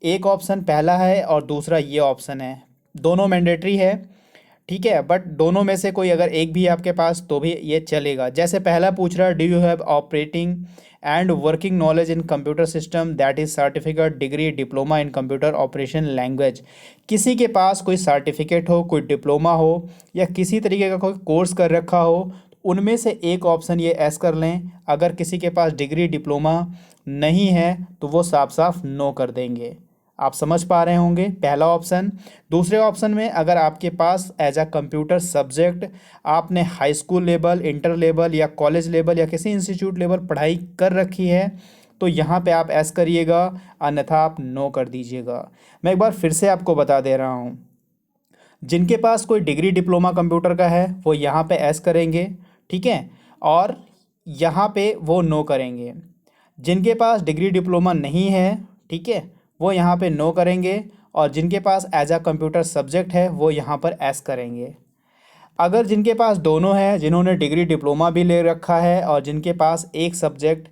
एक ऑप्शन पहला है और दूसरा ये ऑप्शन है, दोनों मैंडेटरी है, ठीक है। बट दोनों में से कोई अगर एक भी आपके पास तो भी ये चलेगा। जैसे पहला पूछ रहा है, do you have operating and working knowledge in computer system that is certificate, degree, diploma in computer operation language. किसी के पास कोई सर्टिफिकेट हो, कोई डिप्लोमा हो या किसी तरीके का कोई कोर्स कर रखा हो, उनमें से एक ऑप्शन ये एस कर लें। अगर किसी के पास डिग्री, डिप्लोमा नहीं है तो वो साफ साफ नो कर देंगे। आप समझ पा रहे होंगे पहला ऑप्शन। दूसरे ऑप्शन में अगर आपके पास एज अ कंप्यूटर सब्जेक्ट आपने high school level, inter level या कॉलेज लेवल या किसी इंस्टीट्यूट लेवल पढ़ाई कर रखी है तो यहाँ पे आप एस करिएगा, अन्यथा आप नो कर दीजिएगा। मैं एक बार फिर से आपको बता दे रहा हूँ, जिनके पास कोई डिग्री, डिप्लोमा कंप्यूटर का है वो यहाँ पे एस करेंगे, ठीक है, और यहाँ पे वो नो करेंगे। जिनके पास डिग्री डिप्लोमा नहीं है, ठीक है, वो यहाँ पे नो करेंगे, और जिनके पास एज अ कंप्यूटर सब्जेक्ट है वो यहाँ पर एस करेंगे। अगर जिनके पास दोनों है, जिन्होंने डिग्री डिप्लोमा भी ले रखा है और जिनके पास एक सब्जेक्ट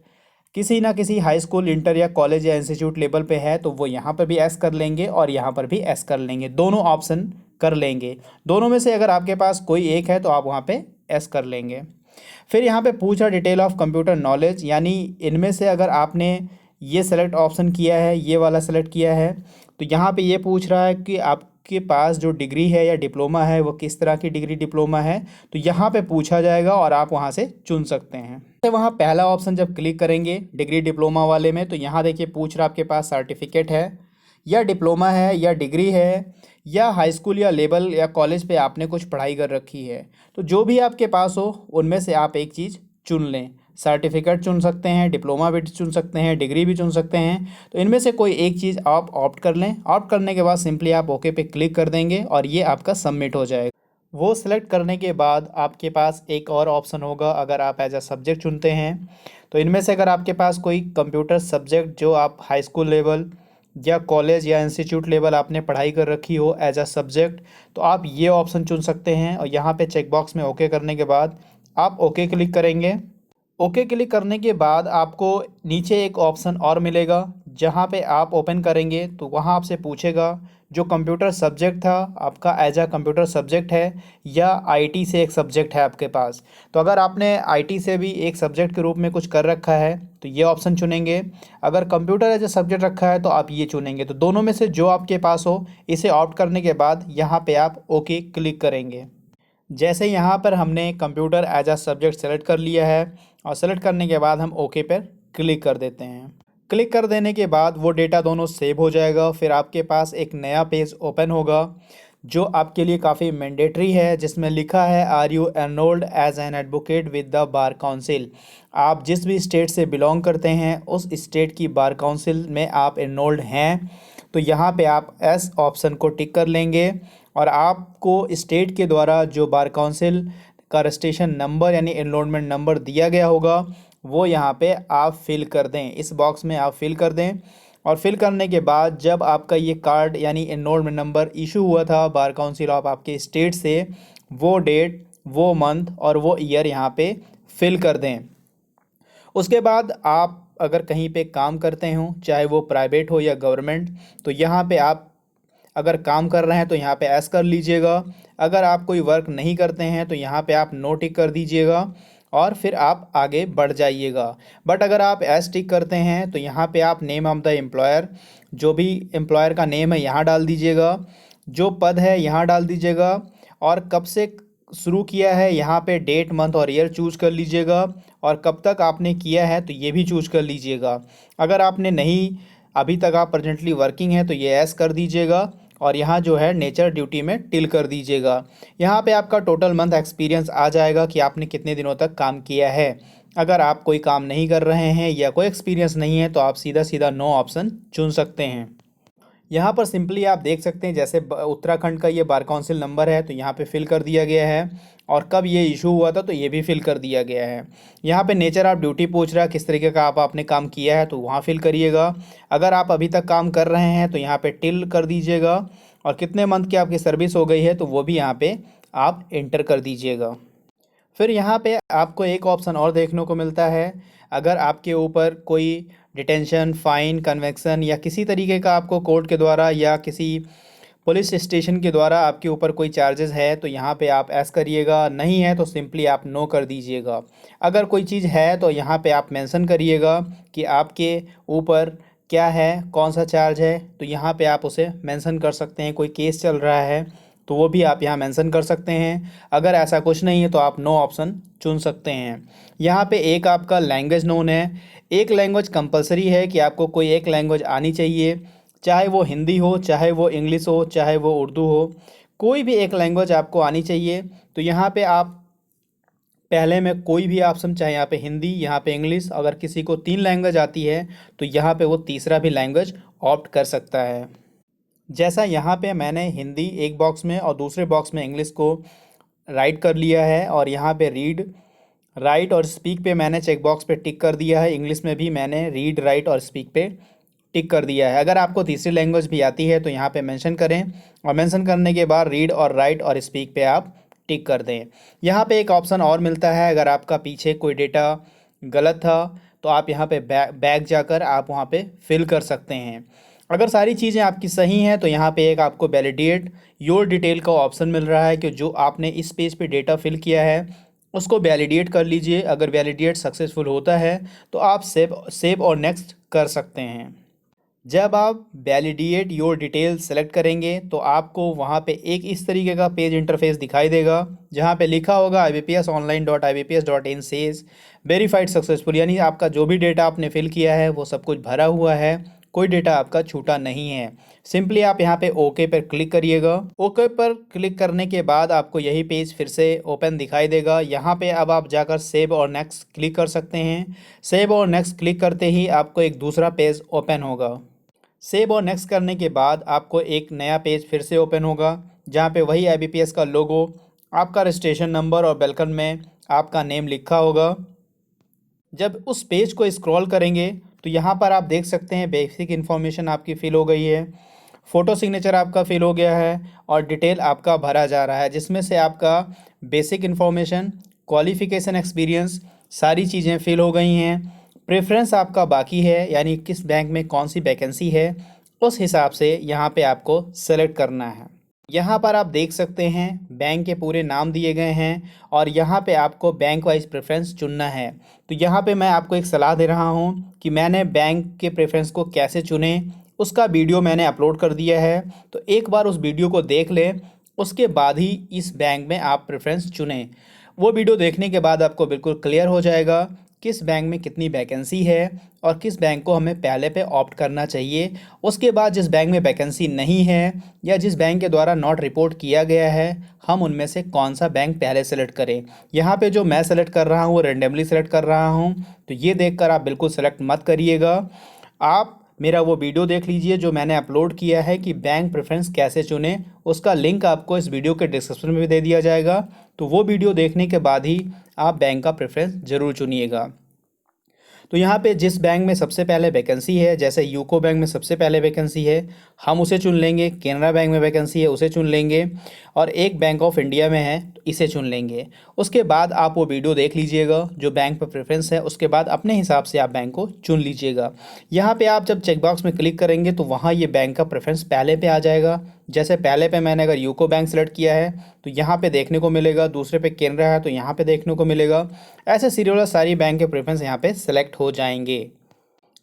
किसी ना किसी हाई स्कूल, इंटर या कॉलेज या इंस्टीट्यूट लेवल पे है, तो वो यहाँ पर भी एस कर लेंगे और यहाँ पर भी एस कर लेंगे, दोनों ऑप्शन कर लेंगे। दोनों में से अगर आपके पास कोई एक है तो आप वहाँ पे एस कर लेंगे। फिर यहाँ पे पूछा डिटेल ऑफ कंप्यूटर नॉलेज, यानी इनमें से अगर आपने ये सेलेक्ट ऑप्शन किया है, ये वाला सेलेक्ट किया है, तो यहाँ पे ये पूछ रहा है कि आपके पास जो डिग्री है या डिप्लोमा है वो किस तरह की डिग्री डिप्लोमा है, तो यहाँ पे पूछा जाएगा और आप वहाँ से चुन सकते हैं। तो वहाँ पहला ऑप्शन जब क्लिक करेंगे डिग्री डिप्लोमा वाले में, तो यहाँ देखिए पूछ रहा है आपके पास सर्टिफिकेट है या डिप्लोमा है या डिग्री है या हाई स्कूल या लेवल या कॉलेज पे आपने कुछ पढ़ाई कर रखी है। तो जो भी आपके पास हो उनमें से आप एक चीज़ चुन लें। सर्टिफिकेट चुन सकते हैं, डिप्लोमा भी चुन सकते हैं, डिग्री भी चुन सकते हैं, तो इनमें से कोई एक चीज़ आप ऑप्ट कर लें। ऑप्ट करने के बाद सिंपली आप ओके पे क्लिक कर देंगे और ये आपका सबमिट हो जाएगा। वो सिलेक्ट करने के बाद आपके पास एक और ऑप्शन होगा, अगर आप एज अ सब्जेक्ट चुनते हैं तो इनमें से अगर आपके पास कोई कंप्यूटर सब्जेक्ट जो आप हाई स्कूल लेवल या कॉलेज या इंस्टीट्यूट लेवल आपने पढ़ाई कर रखी हो एज अ सब्जेक्ट, तो आप ये ऑप्शन चुन सकते हैं। और यहाँ पे चेकबॉक्स में ओके करने के बाद आप ओके क्लिक करेंगे। ओके क्लिक करने के बाद आपको नीचे एक ऑप्शन और मिलेगा, जहाँ पे आप ओपन करेंगे तो वहाँ आपसे पूछेगा जो कंप्यूटर सब्जेक्ट था आपका एज अ कंप्यूटर सब्जेक्ट है या आईटी से एक सब्जेक्ट है आपके पास। तो अगर आपने आईटी से भी एक सब्जेक्ट के रूप में कुछ कर रखा है तो ये ऑप्शन चुनेंगे। अगर कंप्यूटर एज अ सब्जेक्ट रखा है तो आप ये चुनेंगे। तो दोनों में से जो आपके पास हो इसे ऑप्ट करने के बाद यहाँ पे आप ओके क्लिक करेंगे। जैसे यहाँ पर हमने computer as a subject select कर लिया है और सेलेक्ट करने के बाद हम ओके पर क्लिक कर देते हैं। क्लिक कर देने के बाद वो डेटा दोनों सेव हो जाएगा। फिर आपके पास एक नया पेज ओपन होगा जो आपके लिए काफ़ी मैंडेटरी है, जिसमें लिखा है are you enrolled as an advocate with the bar council. आप जिस भी स्टेट से बिलोंग करते हैं उस स्टेट की बार काउंसिल में आप एनरोल्ड हैं, तो यहाँ पे आप एस ऑप्शन को टिक कर लेंगे और आपको स्टेट के द्वारा जो बार काउंसिल का रजिस्ट्रेशन नंबर यानी एनरोलमेंट नंबर दिया गया होगा वो यहाँ पे आप फिल कर दें, इस बॉक्स में आप फिल कर दें। और फिल करने के बाद जब आपका ये कार्ड यानी एनरोलमेंट नंबर इशू हुआ था बार काउंसिल ऑफ आपके स्टेट से, वो डेट, वो मंथ और वो ईयर यहाँ पे फिल कर दें। उसके बाद आप अगर कहीं पे काम करते हों, चाहे वो प्राइवेट हो या गवर्नमेंट, तो यहाँ पे आप अगर काम कर रहे हैं तो यहाँ पे एस कर लीजिएगा। अगर आप कोई वर्क नहीं करते हैं तो यहाँ पे आप नो टिक कर दीजिएगा और फिर आप आगे बढ़ जाइएगा। बट अगर आप एस टिक करते हैं तो यहाँ पे आप नेम ऑफ द एम्प्लॉयर, जो भी एम्प्लॉयर का नेम है यहाँ डाल दीजिएगा, जो पद है यहाँ डाल दीजिएगा और कब से शुरू किया है यहाँ पे डेट, मंथ और ईयर चूज कर लीजिएगा और कब तक आपने किया है तो ये भी चूज कर लीजिएगा। अगर आपने नहीं, अभी तक आप प्रेजेंटली वर्किंग है तो ये एस कर दीजिएगा और यहाँ जो है नेचर ड्यूटी में टिल कर दीजिएगा। यहाँ पे आपका टोटल मंथ एक्सपीरियंस आ जाएगा कि आपने कितने दिनों तक काम किया है। अगर आप कोई काम नहीं कर रहे हैं या कोई एक्सपीरियंस नहीं है तो आप सीधा सीधा नो ऑप्शन चुन सकते हैं। यहाँ पर सिंपली आप देख सकते हैं जैसे उत्तराखंड का ये बार काउंसिल नंबर है तो यहाँ पे फिल कर दिया गया है और कब ये इशू हुआ था तो ये भी फिल कर दिया गया है। यहाँ पे नेचर ऑफ ड्यूटी पूछ रहा है किस तरीके का आपने काम किया है तो वहाँ फिल करिएगा। अगर आप अभी तक काम कर रहे हैं तो यहाँ पे टिल कर दीजिएगा और कितने मंथ की आपकी सर्विस हो गई है तो वो भी यहाँ पे आप एंटर कर दीजिएगा। फिर यहाँ पे आपको एक ऑप्शन और देखने को मिलता है, अगर आपके ऊपर कोई डिटेंशन, फाइन, कन्वेक्शन या किसी तरीके का आपको कोर्ट के द्वारा या किसी पुलिस स्टेशन के द्वारा आपके ऊपर कोई चार्जेस है तो यहाँ पे आप एस करिएगा, नहीं है तो सिंपली आप नो कर दीजिएगा। अगर कोई चीज़ है तो यहाँ पे आप मेंशन करिएगा कि आपके ऊपर क्या है, कौन सा चार्ज है, तो यहाँ पे आप उसे मेंशन कर सकते हैं। कोई केस चल रहा है तो वो भी आप यहाँ मेंशन कर सकते हैं। अगर ऐसा कुछ नहीं है तो आप नो ऑप्शन चुन सकते हैं। यहाँ पे एक आपका लैंग्वेज नोन है, एक लैंग्वेज कंपलसरी है कि आपको कोई एक लैंग्वेज आनी चाहिए, चाहे वो हिंदी हो, चाहे वो इंग्लिश हो, चाहे वो उर्दू हो, कोई भी एक लैंग्वेज आपको आनी चाहिए। तो यहाँ पे आप पहले में कोई भी ऑप्शन, चाहे यहाँ पे हिंदी, यहाँ पे इंग्लिश, अगर किसी को 3 लैंग्वेज आती है तो यहाँ पे वो तीसरा भी लैंग्वेज ऑप्ट कर सकता है। जैसा यहाँ पे मैंने हिंदी एक बॉक्स में और दूसरे बॉक्स में इंग्लिश को राइट कर लिया है और यहाँ पे रीड राइट और स्पीक पे मैंने चेक बॉक्स पे टिक कर दिया है। इंग्लिश में भी मैंने रीड, राइट और स्पीक पे टिक कर दिया है। अगर आपको तीसरी लैंग्वेज भी आती है तो यहाँ पे मेंशन करें और मेंशन करने के बाद रीड और राइट और स्पीक पे आप टिक कर दें। यहाँ पे एक ऑप्शन और मिलता है, अगर आपका पीछे कोई डेटा गलत था तो आप यहाँ पे बैक जाकर आप वहाँ पे फिल कर सकते हैं। अगर सारी चीज़ें आपकी सही हैं तो यहाँ पे एक आपको वैलिडेट योर डिटेल का ऑप्शन मिल रहा है कि जो आपने इस पेज पे डेटा फिल किया है उसको वैलिडेट कर लीजिए। अगर वैलिडेट सक्सेसफुल होता है तो आप सेव और नेक्स्ट कर सकते हैं। जब आप वैलिडेट योर डिटेल सेलेक्ट करेंगे तो आपको वहाँ पे एक इस तरीके का पेज इंटरफेस दिखाई देगा जहाँ पे लिखा होगा ibpsonline.ibps.in सेज वेरीफाइड सक्सेसफुल, यानी आपका जो भी डेटा आपने फिल किया है वो सब कुछ भरा हुआ है, कोई डेटा आपका छूटा नहीं है। सिंपली आप यहाँ पे ओके पर क्लिक करिएगा। ओके पर क्लिक करने के बाद आपको यही पेज फिर से ओपन दिखाई देगा। यहाँ पे अब आप जाकर सेव और नेक्स्ट क्लिक कर सकते हैं। सेव और नेक्स्ट क्लिक करते ही आपको एक दूसरा पेज ओपन होगा। सेव और नेक्स्ट करने के बाद आपको एक नया पेज फिर से ओपन होगा जहाँ पे वही IBPS का लोगो, आपका रजिस्ट्रेशन नंबर और वेलकम में आपका नेम लिखा होगा। जब उस पेज को स्क्रॉल करेंगे तो यहाँ पर आप देख सकते हैं बेसिक इन्फॉर्मेशन आपकी फिल हो गई है, फ़ोटो सिग्नेचर आपका फिल हो गया है और डिटेल आपका भरा जा रहा है, जिसमें से आपका बेसिक इन्फॉर्मेशन, क्वालिफ़िकेशन, एक्सपीरियंस सारी चीज़ें फिल हो गई हैं। प्रेफरेंस आपका बाकी है, यानी किस बैंक में कौन सी वैकेंसी है उस हिसाब से यहाँ पे आपको सेलेक्ट करना है। यहाँ पर आप देख सकते हैं बैंक के पूरे नाम दिए गए हैं और यहाँ पे आपको बैंक वाइज प्रेफरेंस चुनना है। तो यहाँ पे मैं आपको एक सलाह दे रहा हूँ कि मैंने बैंक के प्रेफरेंस को कैसे चुने उसका वीडियो मैंने अपलोड कर दिया है, तो एक बार उस वीडियो को देख लें, उसके बाद ही इस बैंक में आप प्रेफरेंस चुनें। वो वीडियो देखने के बाद आपको बिल्कुल क्लियर हो जाएगा किस बैंक में कितनी वैकेंसी है और किस बैंक को हमें पहले पे ऑप्ट करना चाहिए। उसके बाद जिस बैंक में वैकेंसी नहीं है या जिस बैंक के द्वारा नॉट रिपोर्ट किया गया है, हम उनमें से कौन सा बैंक पहले सेलेक्ट करें। यहाँ पे जो मैं सेलेक्ट कर रहा हूँ वो रेंडमली सेलेक्ट कर रहा हूँ, तो ये देखकर आप बिल्कुल सेलेक्ट मत करिएगा। आप मेरा वो वीडियो देख लीजिए जो मैंने अपलोड किया है कि बैंक प्रेफरेंस कैसे चुने, उसका लिंक आपको इस वीडियो के डिस्क्रिप्शन में भी दे दिया जाएगा। तो वो वीडियो देखने के बाद ही आप बैंक का प्रेफरेंस ज़रूर चुनिएगा। तो यहाँ पे जिस बैंक में सबसे पहले वैकेंसी है, जैसे यूको बैंक में सबसे पहले वैकेंसी है, हम उसे चुन लेंगे। केनरा बैंक में वैकेंसी है, उसे चुन लेंगे। और एक बैंक ऑफ इंडिया में है तो इसे चुन लेंगे। उसके बाद आप वो वीडियो देख लीजिएगा जो बैंक पर प्रेफरेंस है, उसके बाद अपने हिसाब से आप बैंक को चुन लीजिएगा। यहाँ पे आप जब चेकबॉक्स में क्लिक करेंगे तो वहाँ ये बैंक का प्रेफरेंस पहले पे आ जाएगा। जैसे पहले पे मैंने अगर यूको बैंक सेलेक्ट किया है तो यहाँ पे देखने को मिलेगा, दूसरे पे केनरा है तो यहाँ पे देखने को मिलेगा। ऐसे सीरियल सारी बैंक के प्रेफरेंस यहाँ पे सेलेक्ट हो जाएंगे।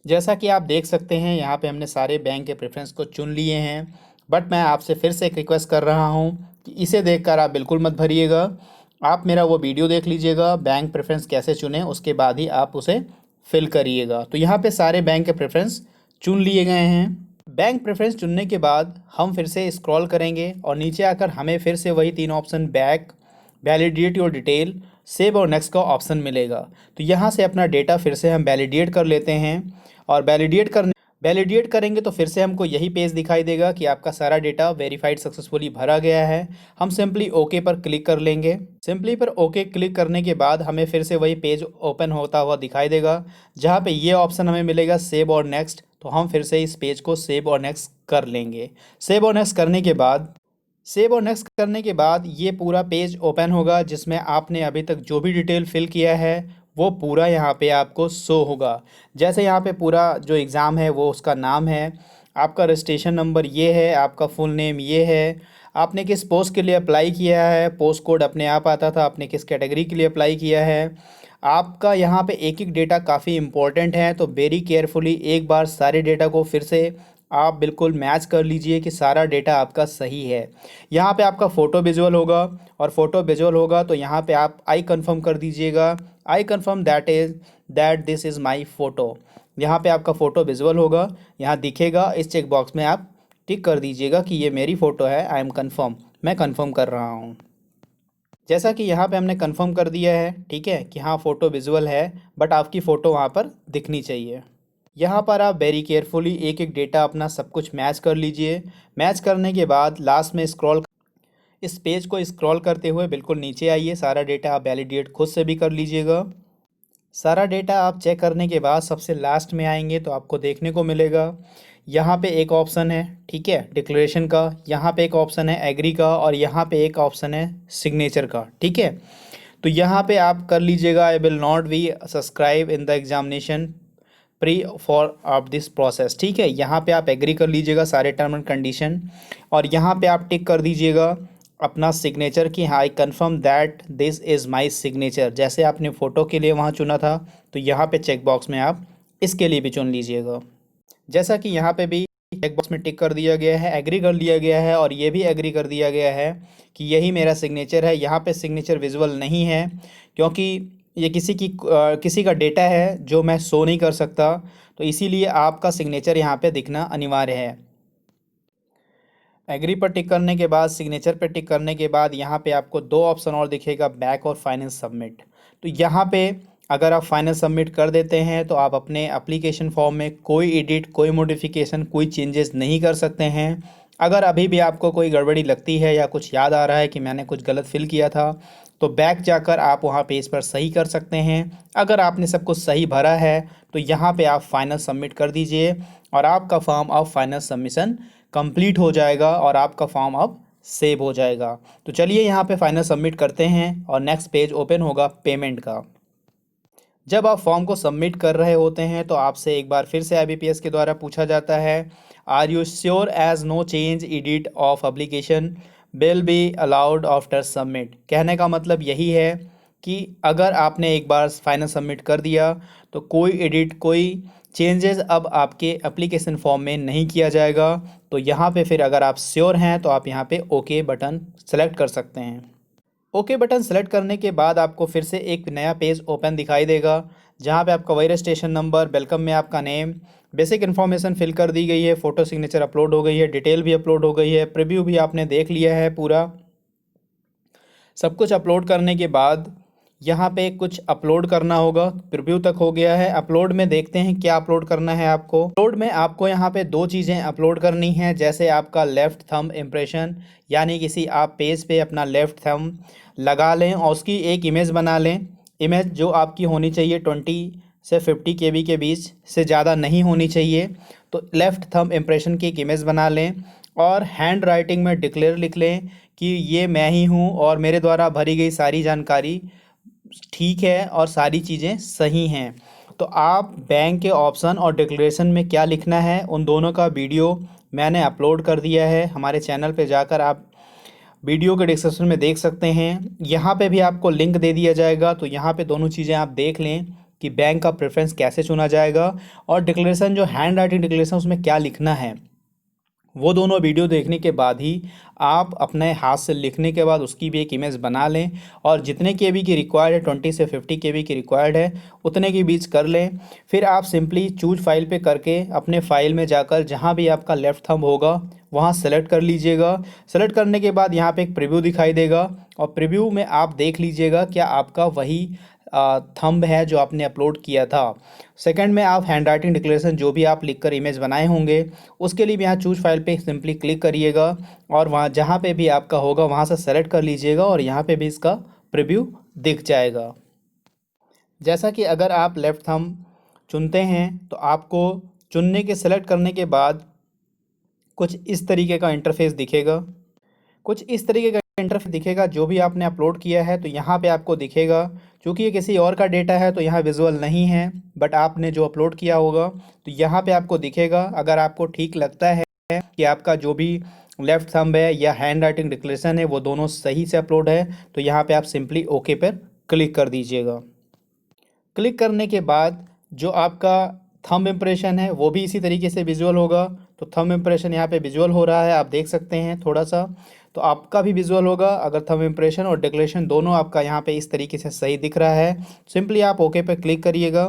जैसा कि आप देख सकते हैं यहाँ पे हमने सारे बैंक के प्रेफरेंस को चुन लिए हैं, बट मैं आपसे फिर से एक रिक्वेस्ट कर रहा हूँ कि इसे देखकर आप बिल्कुल मत भरिएगा। आप मेरा वो वीडियो देख लीजिएगा बैंक प्रेफरेंस कैसे चुनें, उसके बाद ही आप उसे फिल करिएगा। तो यहाँ पे सारे बैंक के प्रेफरेंस चुन लिए गए हैं। बैंक प्रेफरेंस चुनने के बाद हम फिर से स्क्रॉल करेंगे और नीचे आकर हमें फिर से वही तीन option back, validate your detail, save और नेक्स्ट का ऑप्शन मिलेगा। तो यहाँ से अपना डेटा फिर से हम वैलिडेट कर लेते हैं और वैलिडेट करेंगे तो फिर से हमको यही पेज दिखाई देगा कि आपका सारा डेटा वेरीफाइड सक्सेसफुली भरा गया है। हम सिंपली ओके पर क्लिक कर लेंगे। सिंपली पर ओके क्लिक करने के बाद हमें फिर से वही पेज ओपन होता हुआ दिखाई देगा जहाँ पे ये ऑप्शन हमें मिलेगा सेव और नेक्स्ट। तो हम फिर से इस पेज को सेव और नेक्स्ट कर लेंगे। सेव और नेक्स्ट करने के बाद ये पूरा पेज ओपन होगा जिसमें आपने अभी तक जो भी डिटेल फिल किया है वो पूरा यहाँ पे आपको शो होगा। जैसे यहाँ पे पूरा जो एग्ज़ाम है वो उसका नाम है, आपका रजिस्ट्रेशन नंबर ये है, आपका फुल नेम ये है, आपने किस पोस्ट के लिए अप्लाई किया है, पोस्ट कोड अपने आप आता था, आपने किस कैटेगरी के लिए अप्लाई किया है। आपका यहाँ पे एक एक डेटा काफ़ी इंपॉर्टेंट है, तो वेरी केयरफुली एक बार सारे डेटा को फिर से आप बिल्कुल मैच कर लीजिए कि सारा डेटा आपका सही है। यहाँ पे आपका फ़ोटो विजुअल होगा और फ़ोटो विजुअल होगा तो यहाँ पे आप आई कंफर्म कर दीजिएगा। I confirm that this is my photo. यहाँ पे आपका फ़ोटो विजुअल होगा, यहाँ दिखेगा। इस चेक बॉक्स में आप टिक कर दीजिएगा कि ये मेरी फ़ोटो है, आई एम कन्फर्म, मैं कन्फर्म कर रहा हूँ। जैसा कि यहाँ पे हमने कंफर्म कर दिया है, ठीक है, कि हाँ फ़ोटो विजुअल है, बट आपकी फ़ोटो वहाँ पर दिखनी चाहिए। यहाँ पर आप वेरी केयरफुली एक एक डेटा अपना सब कुछ मैच कर लीजिए। मैच करने के बाद लास्ट में इस पेज को स्क्रॉल करते हुए बिल्कुल नीचे आइए, सारा डेटा आप वैलिडेट खुद से भी कर लीजिएगा। सारा डेटा आप चेक करने के बाद सबसे लास्ट में आएंगे तो आपको देखने को मिलेगा यहाँ पे एक ऑप्शन है, ठीक है, डिक्लेरेशन का, यहाँ पे एक ऑप्शन है एग्री का, और यहाँ पे एक ऑप्शन है सिग्नेचर का, ठीक है। तो यहाँ पे आप कर लीजिएगा I will not be subscribe in the examination pre for of this process, ठीक है। यहाँ पे आप एग्री कर लीजिएगा सारे टर्म एंड कंडीशन, और यहाँ पे आप टिक कर दीजिएगा अपना सिग्नेचर कि हाँ I confirm that this is my signature. जैसे आपने फ़ोटो के लिए वहाँ चुना था तो यहाँ पे चेक बॉक्स में आप इसके लिए भी चुन लीजिएगा। जैसा कि यहाँ पे भी चेक बॉक्स में टिक कर दिया गया है, एग्री कर लिया गया है, और ये भी एग्री कर दिया गया है कि यही मेरा सिग्नेचर है। यहाँ पे सिग्नेचर विजुअल नहीं है क्योंकि ये किसी का डेटा है जो मैं शो नहीं कर सकता, तो इसीलिए आपका सिग्नेचर यहाँ पे दिखना अनिवार्य है। एग्री पर टिक करने के बाद, सिग्नेचर पर टिक करने के बाद यहाँ पे आपको दो ऑप्शन और दिखेगा, बैक और फाइनल सबमिट। तो यहाँ पे अगर आप फाइनल सबमिट कर देते हैं तो आप अपने एप्लीकेशन फॉर्म में कोई एडिट, कोई मॉडिफिकेशन, कोई चेंजेस नहीं कर सकते हैं। अगर अभी भी आपको कोई गड़बड़ी लगती है या कुछ याद आ रहा है कि मैंने कुछ गलत फिल किया था, तो बैक जाकर आप वहाँ पेज पर सही कर सकते हैं। अगर आपने सब कुछ सही भरा है तो यहाँ पे आप फाइनल सबमिट कर दीजिए और आपका फॉर्म अब फाइनल सबमिशन कंप्लीट हो जाएगा और आपका फॉर्म अब सेव हो जाएगा। तो चलिए यहाँ पे फाइनल सबमिट करते हैं और नेक्स्ट पेज ओपन होगा पेमेंट का। जब आप फॉर्म को सबमिट कर रहे होते हैं तो आपसे एक बार फिर से IBPS के द्वारा पूछा जाता है, are you sure as no change edit of application will be allowed after submit. कहने का मतलब यही है कि अगर आपने एक बार फाइनल सबमिट कर दिया तो कोई एडिट, कोई चेंजेस अब आपके एप्लीकेशन फॉर्म में नहीं किया जाएगा। तो यहाँ पे फिर अगर आप श्योर हैं तो आप यहाँ पे ओके बटन सेलेक्ट कर सकते हैं। ओके बटन सेलेक्ट करने के बाद आपको फिर से एक नया पेज ओपन दिखाई देगा जहाँ पे आपका वही रजिस्ट्रेशन नंबर, वेलकम में आपका नेम, बेसिक इन्फॉर्मेशन फिल कर दी गई है, फ़ोटो सिग्नेचर अपलोड हो गई है, डिटेल भी अपलोड हो गई है, प्रीव्यू भी आपने देख लिया है पूरा। सब कुछ अपलोड करने के बाद यहाँ पे कुछ अपलोड करना होगा, प्रीव्यू तक हो गया है। अपलोड में देखते हैं क्या अपलोड करना है आपको। अपलोड में आपको यहाँ पे दो चीज़ें अपलोड करनी है, जैसे आपका लेफ़्ट थंब इम्प्रेशन, यानी किसी आप पेज पे अपना लेफ़्ट थंब लगा लें और उसकी एक इमेज बना लें। इमेज जो आपकी होनी चाहिए 20 से 50 KB के बीच से ज़्यादा नहीं होनी चाहिए। तो लेफ़्ट थंब इम्प्रेशन की एक इमेज बना लें और हैंड राइटिंग में डिक्लेयर लिख लें कि ये मैं ही हूँ और मेरे द्वारा भरी गई सारी जानकारी ठीक है और सारी चीज़ें सही हैं। तो आप बैंक के ऑप्शन और डिक्लेरेशन में क्या लिखना है उन दोनों का वीडियो मैंने अपलोड कर दिया है हमारे चैनल पे, जाकर आप वीडियो के डिस्क्रिप्शन में देख सकते हैं। यहाँ पे भी आपको लिंक दे दिया जाएगा, तो यहाँ पे दोनों चीज़ें आप देख लें कि बैंक का प्रेफरेंस कैसे चुना जाएगा और डिक्लेरेशन जो हैंड राइटिंग डिक्लेरेशन उसमें क्या लिखना है। वो दोनों वीडियो देखने के बाद ही आप अपने हाथ से लिखने के बाद उसकी भी एक इमेज बना लें और जितने KB की रिक्वायर्ड है 20 से 50 KB की रिक्वायर्ड है उतने के बीच कर लें। फिर आप सिंपली चूज फाइल पे करके अपने फाइल में जाकर जहाँ भी आपका लेफ़्ट थंब होगा वहाँ सेलेक्ट कर लीजिएगा। सेलेक्ट करने के बाद यहाँ पे एक प्रीव्यू दिखाई देगा और प्रीव्यू में आप देख लीजिएगा क्या आपका वही थंब है जो आपने अपलोड किया था। सेकंड में आप हैंड राइटिंग डिक्लेरेशन जो भी आप लिखकर इमेज बनाए होंगे उसके लिए भी यहाँ चूज फाइल पे सिंपली क्लिक करिएगा और वहाँ जहाँ पे भी आपका होगा वहाँ से सेलेक्ट कर लीजिएगा और यहाँ पे भी इसका प्रीव्यू दिख जाएगा। जैसा कि अगर आप लेफ़्ट थंब चुनते हैं तो आपको चुनने के सेलेक्ट करने के बाद कुछ इस तरीके का इंटरफेस दिखेगा, कुछ इस तरीके का इंटरफेस दिखेगा जो भी आपने अपलोड किया है। तो यहाँ पे आपको दिखेगा, क्योंकि ये किसी और का डेटा है तो यहाँ विजुअल नहीं है, बट आपने जो अपलोड किया होगा तो यहाँ पे आपको दिखेगा। अगर आपको ठीक लगता है कि आपका जो भी लेफ़्ट थंब है या हैंड राइटिंग डिक्लेरेशन है वो दोनों सही से अपलोड है तो यहाँ पे आप सिंपली ओके पर क्लिक कर दीजिएगा। क्लिक करने के बाद जो आपका थंब इम्प्रेशन है वो भी इसी तरीके से विजुअल होगा। तो थंब इम्प्रेशन यहाँ पे विजुअल हो रहा है, आप देख सकते हैं थोड़ा सा, तो आपका भी विजुअल होगा। अगर थंब इम्प्रेशन और डिक्लेरेशन दोनों आपका यहाँ पे इस तरीके से सही दिख रहा है, सिंपली आप ओके पे क्लिक करिएगा।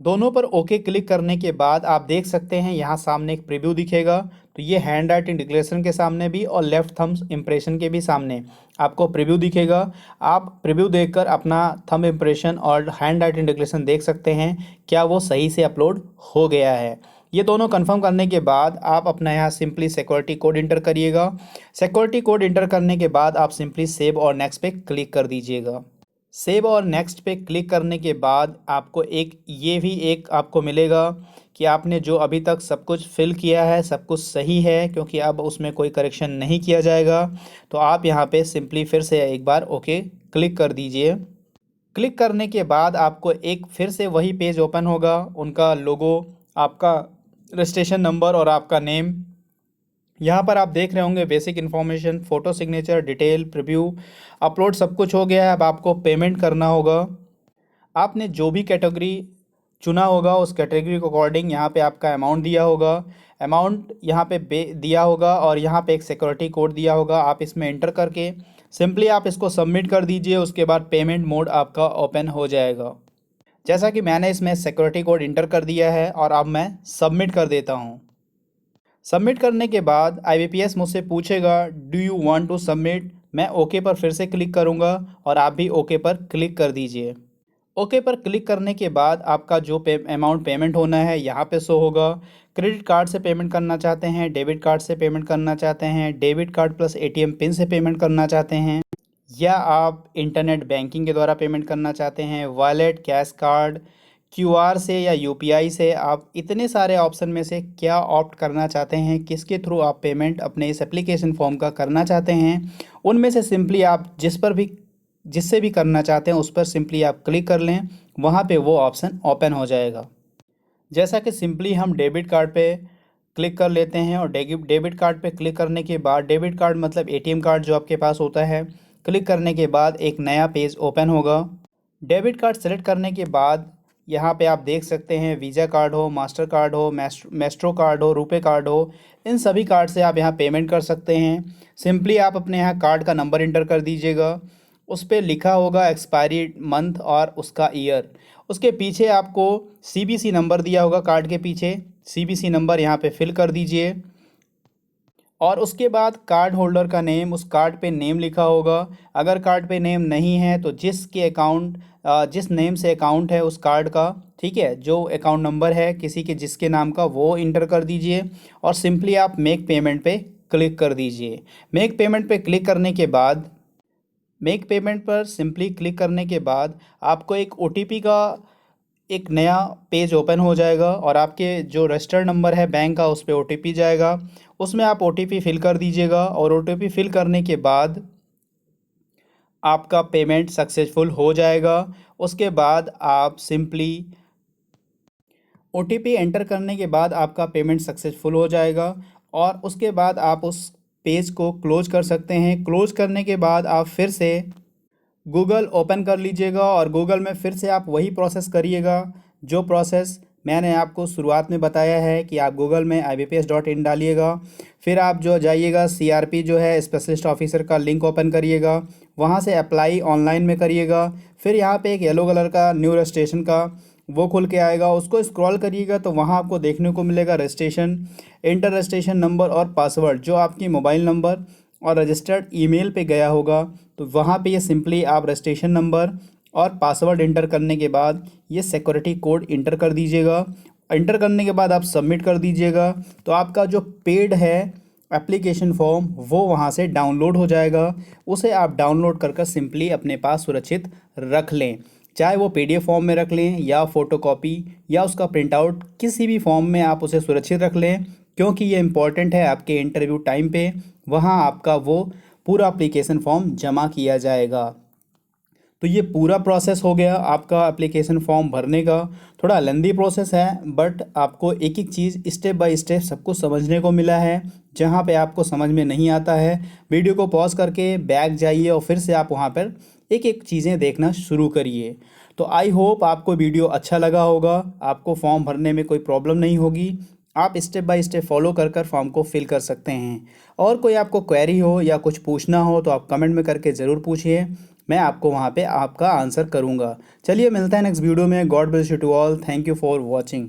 दोनों पर ओके क्लिक करने के बाद आप देख सकते हैं यहाँ सामने एक प्रीव्यू दिखेगा। तो ये हैंड राइटिंग डिक्लेरेशन के सामने भी और लेफ़्ट थंब इम्प्रेशन के भी सामने आपको प्रीव्यू दिखेगा। आप प्रीव्यू देखकर अपना थंब इम्प्रेशन और हैंड राइटिंग डिक्लेरेशन देख सकते हैं क्या वो सही से अपलोड हो गया है। ये दोनों कंफर्म करने के बाद आप अपना यहाँ सिंपली सिक्योरिटी कोड इंटर करिएगा। सिक्योरिटी कोड इंटर करने के बाद आप सिंपली सेव और नेक्स्ट पे क्लिक कर दीजिएगा। सेव और नेक्स्ट पे क्लिक करने के बाद आपको ये भी एक आपको मिलेगा कि आपने जो अभी तक सब कुछ फिल किया है सब कुछ सही है, क्योंकि अब उसमें कोई करेक्शन नहीं किया जाएगा। तो आप यहाँ पे सिंपली फिर से एक बार ओके क्लिक कर दीजिए। क्लिक करने के बाद आपको एक फिर से वही पेज ओपन होगा, उनका लोगो, आपका रजिस्ट्रेशन नंबर और आपका नेम। यहाँ पर आप देख रहे होंगे basic information, photo, signature, detail, preview, upload सब कुछ हो गया है। अब आपको पेमेंट करना होगा। आपने जो भी कैटेगरी चुना होगा उस कैटेगरी के अकॉर्डिंग यहाँ पे आपका अमाउंट दिया होगा। अमाउंट यहाँ पे दिया होगा और यहाँ पे एक सिक्योरिटी कोड दिया होगा। आप इसमें इंटर करके सिंपली आप इसको सबमिट कर दीजिए। उसके बाद पेमेंट मोड आपका ओपन हो जाएगा। जैसा कि मैंने इसमें सिक्योरिटी कोड इंटर कर दिया है और अब मैं सबमिट कर देता हूँ। सबमिट करने के बाद IBPS मुझसे पूछेगा do you want to submit. मैं ओके पर फिर से क्लिक करूँगा और आप भी ओके पर क्लिक कर दीजिए। ओके पर क्लिक करने के बाद आपका जो अमाउंट पेमेंट होना है यहाँ पे शो होगा। क्रेडिट कार्ड से पेमेंट करना चाहते हैं, डेबिट कार्ड से पेमेंट करना चाहते हैं, debit card plus ATM pin से पेमेंट करना चाहते हैं, या आप इंटरनेट बैंकिंग के द्वारा पेमेंट करना चाहते हैं, वॉलेट, कैश कार्ड, QR से या UPI से, आप इतने सारे ऑप्शन में से क्या ऑप्ट करना चाहते हैं, किसके थ्रू आप पेमेंट अपने इस एप्लीकेशन फॉर्म का करना चाहते हैं, उनमें से सिंपली आप जिससे भी करना चाहते हैं उस पर सिंपली आप क्लिक कर लें। वहाँ पे वो ऑप्शन ओपन हो जाएगा। जैसा कि सिंपली हम डेबिट कार्ड पे क्लिक कर लेते हैं और डेबिट कार्ड पे क्लिक करने के बाद, डेबिट कार्ड मतलब ATM कार्ड जो आपके पास होता है, क्लिक करने के बाद एक नया पेज ओपन होगा। डेबिट कार्ड सेलेक्ट करने के बाद यहाँ पे आप देख सकते हैं वीज़ा कार्ड हो, मास्टर कार्ड हो, मैस्ट्रो कार्ड हो, रुपे कार्ड हो, इन सभी कार्ड से आप यहाँ पेमेंट कर सकते हैं। सिंपली आप अपने यहाँ कार्ड का नंबर इंटर कर दीजिएगा। उस पर लिखा होगा एक्सपायरी मंथ और उसका ईयर। उसके पीछे आपको CBC नंबर दिया होगा, कार्ड के पीछे CBC नंबर यहाँ पे फिल कर दीजिए। और उसके बाद कार्ड होल्डर का नेम, उस कार्ड पे नेम लिखा होगा। अगर कार्ड पे नेम नहीं है तो जिस नेम से अकाउंट है उस कार्ड का, ठीक है, जो अकाउंट नंबर है किसी के जिसके नाम का, वो इंटर कर दीजिए और सिंपली आप मेक पेमेंट पे क्लिक कर दीजिए। मेक पेमेंट पे क्लिक करने के बाद, मेक पेमेंट पर सिंपली क्लिक करने के बाद आपको एक OTP का एक नया पेज ओपन हो जाएगा और आपके जो रजिस्टर्ड नंबर है बैंक का उस पर OTP जाएगा। उसमें आप OTP फिल कर दीजिएगा और OTP फिल करने के बाद आपका पेमेंट सक्सेसफुल हो जाएगा। उसके बाद आप सिंपली OTP एंटर करने के बाद आपका पेमेंट सक्सेसफुल हो जाएगा और उसके बाद आप उस पेज को क्लोज कर सकते हैं। क्लोज करने के बाद आप फिर से गूगल ओपन कर लीजिएगा और गूगल में फिर से आप वही प्रोसेस करिएगा जो प्रोसेस मैंने आपको शुरुआत में बताया है कि आप गूगल में IBPS.in डालिएगा। फिर आप जो जाइएगा CRP जो है स्पेशलिस्ट ऑफिसर का लिंक ओपन करिएगा, वहाँ से अप्लाई ऑनलाइन में करिएगा। फिर यहाँ पे एक येलो कलर का न्यू रजिस्ट्रेशन का वो खुल के आएगा, उसको स्क्रॉल करिएगा तो वहाँ आपको देखने को मिलेगा रजिस्ट्रेशन, इंटर रजिस्ट्रेशन नंबर और पासवर्ड जो आपकी मोबाइल नंबर और रजिस्टर्ड ईमेल पे गया होगा। तो वहाँ पे ये सिंपली आप रजिस्ट्रेशन नंबर और पासवर्ड इंटर करने के बाद ये सिक्योरिटी कोड इंटर कर दीजिएगा। इंटर करने के बाद आप सबमिट कर दीजिएगा तो आपका जो पेड है एप्लीकेशन फॉर्म वो वहाँ से डाउनलोड हो जाएगा। उसे आप डाउनलोड कर सिंपली अपने पास सुरक्षित रख लें, चाहे वो PDF फॉर्म में रख लें या फ़ोटोकॉपी या उसका प्रिंट आउट, किसी भी फॉर्म में आप उसे सुरक्षित रख लें, क्योंकि ये इम्पॉर्टेंट है आपके इंटरव्यू टाइम पे वहाँ आपका वो पूरा एप्लीकेशन फॉर्म जमा किया जाएगा। तो ये पूरा प्रोसेस हो गया आपका एप्लीकेशन फॉर्म भरने का। थोड़ा लेंदी प्रोसेस है बट आपको एक एक चीज़ स्टेप बाय स्टेप सब कुछ समझने को मिला है। जहाँ पे आपको समझ में नहीं आता है वीडियो को पॉज करके बैक जाइए और फिर से आप वहाँ पर एक एक चीज़ें देखना शुरू करिए। तो आई होप आपको वीडियो अच्छा लगा होगा, आपको फॉर्म भरने में कोई प्रॉब्लम नहीं होगी। आप स्टेप बाय स्टेप फॉलो कर फॉर्म को फिल कर सकते हैं। और कोई आपको क्वेरी हो या कुछ पूछना हो तो आप कमेंट में करके ज़रूर पूछिए, मैं आपको वहाँ पे आपका आंसर करूँगा। चलिए मिलता है नेक्स्ट वीडियो में। God bless you to all. Thank you for watching.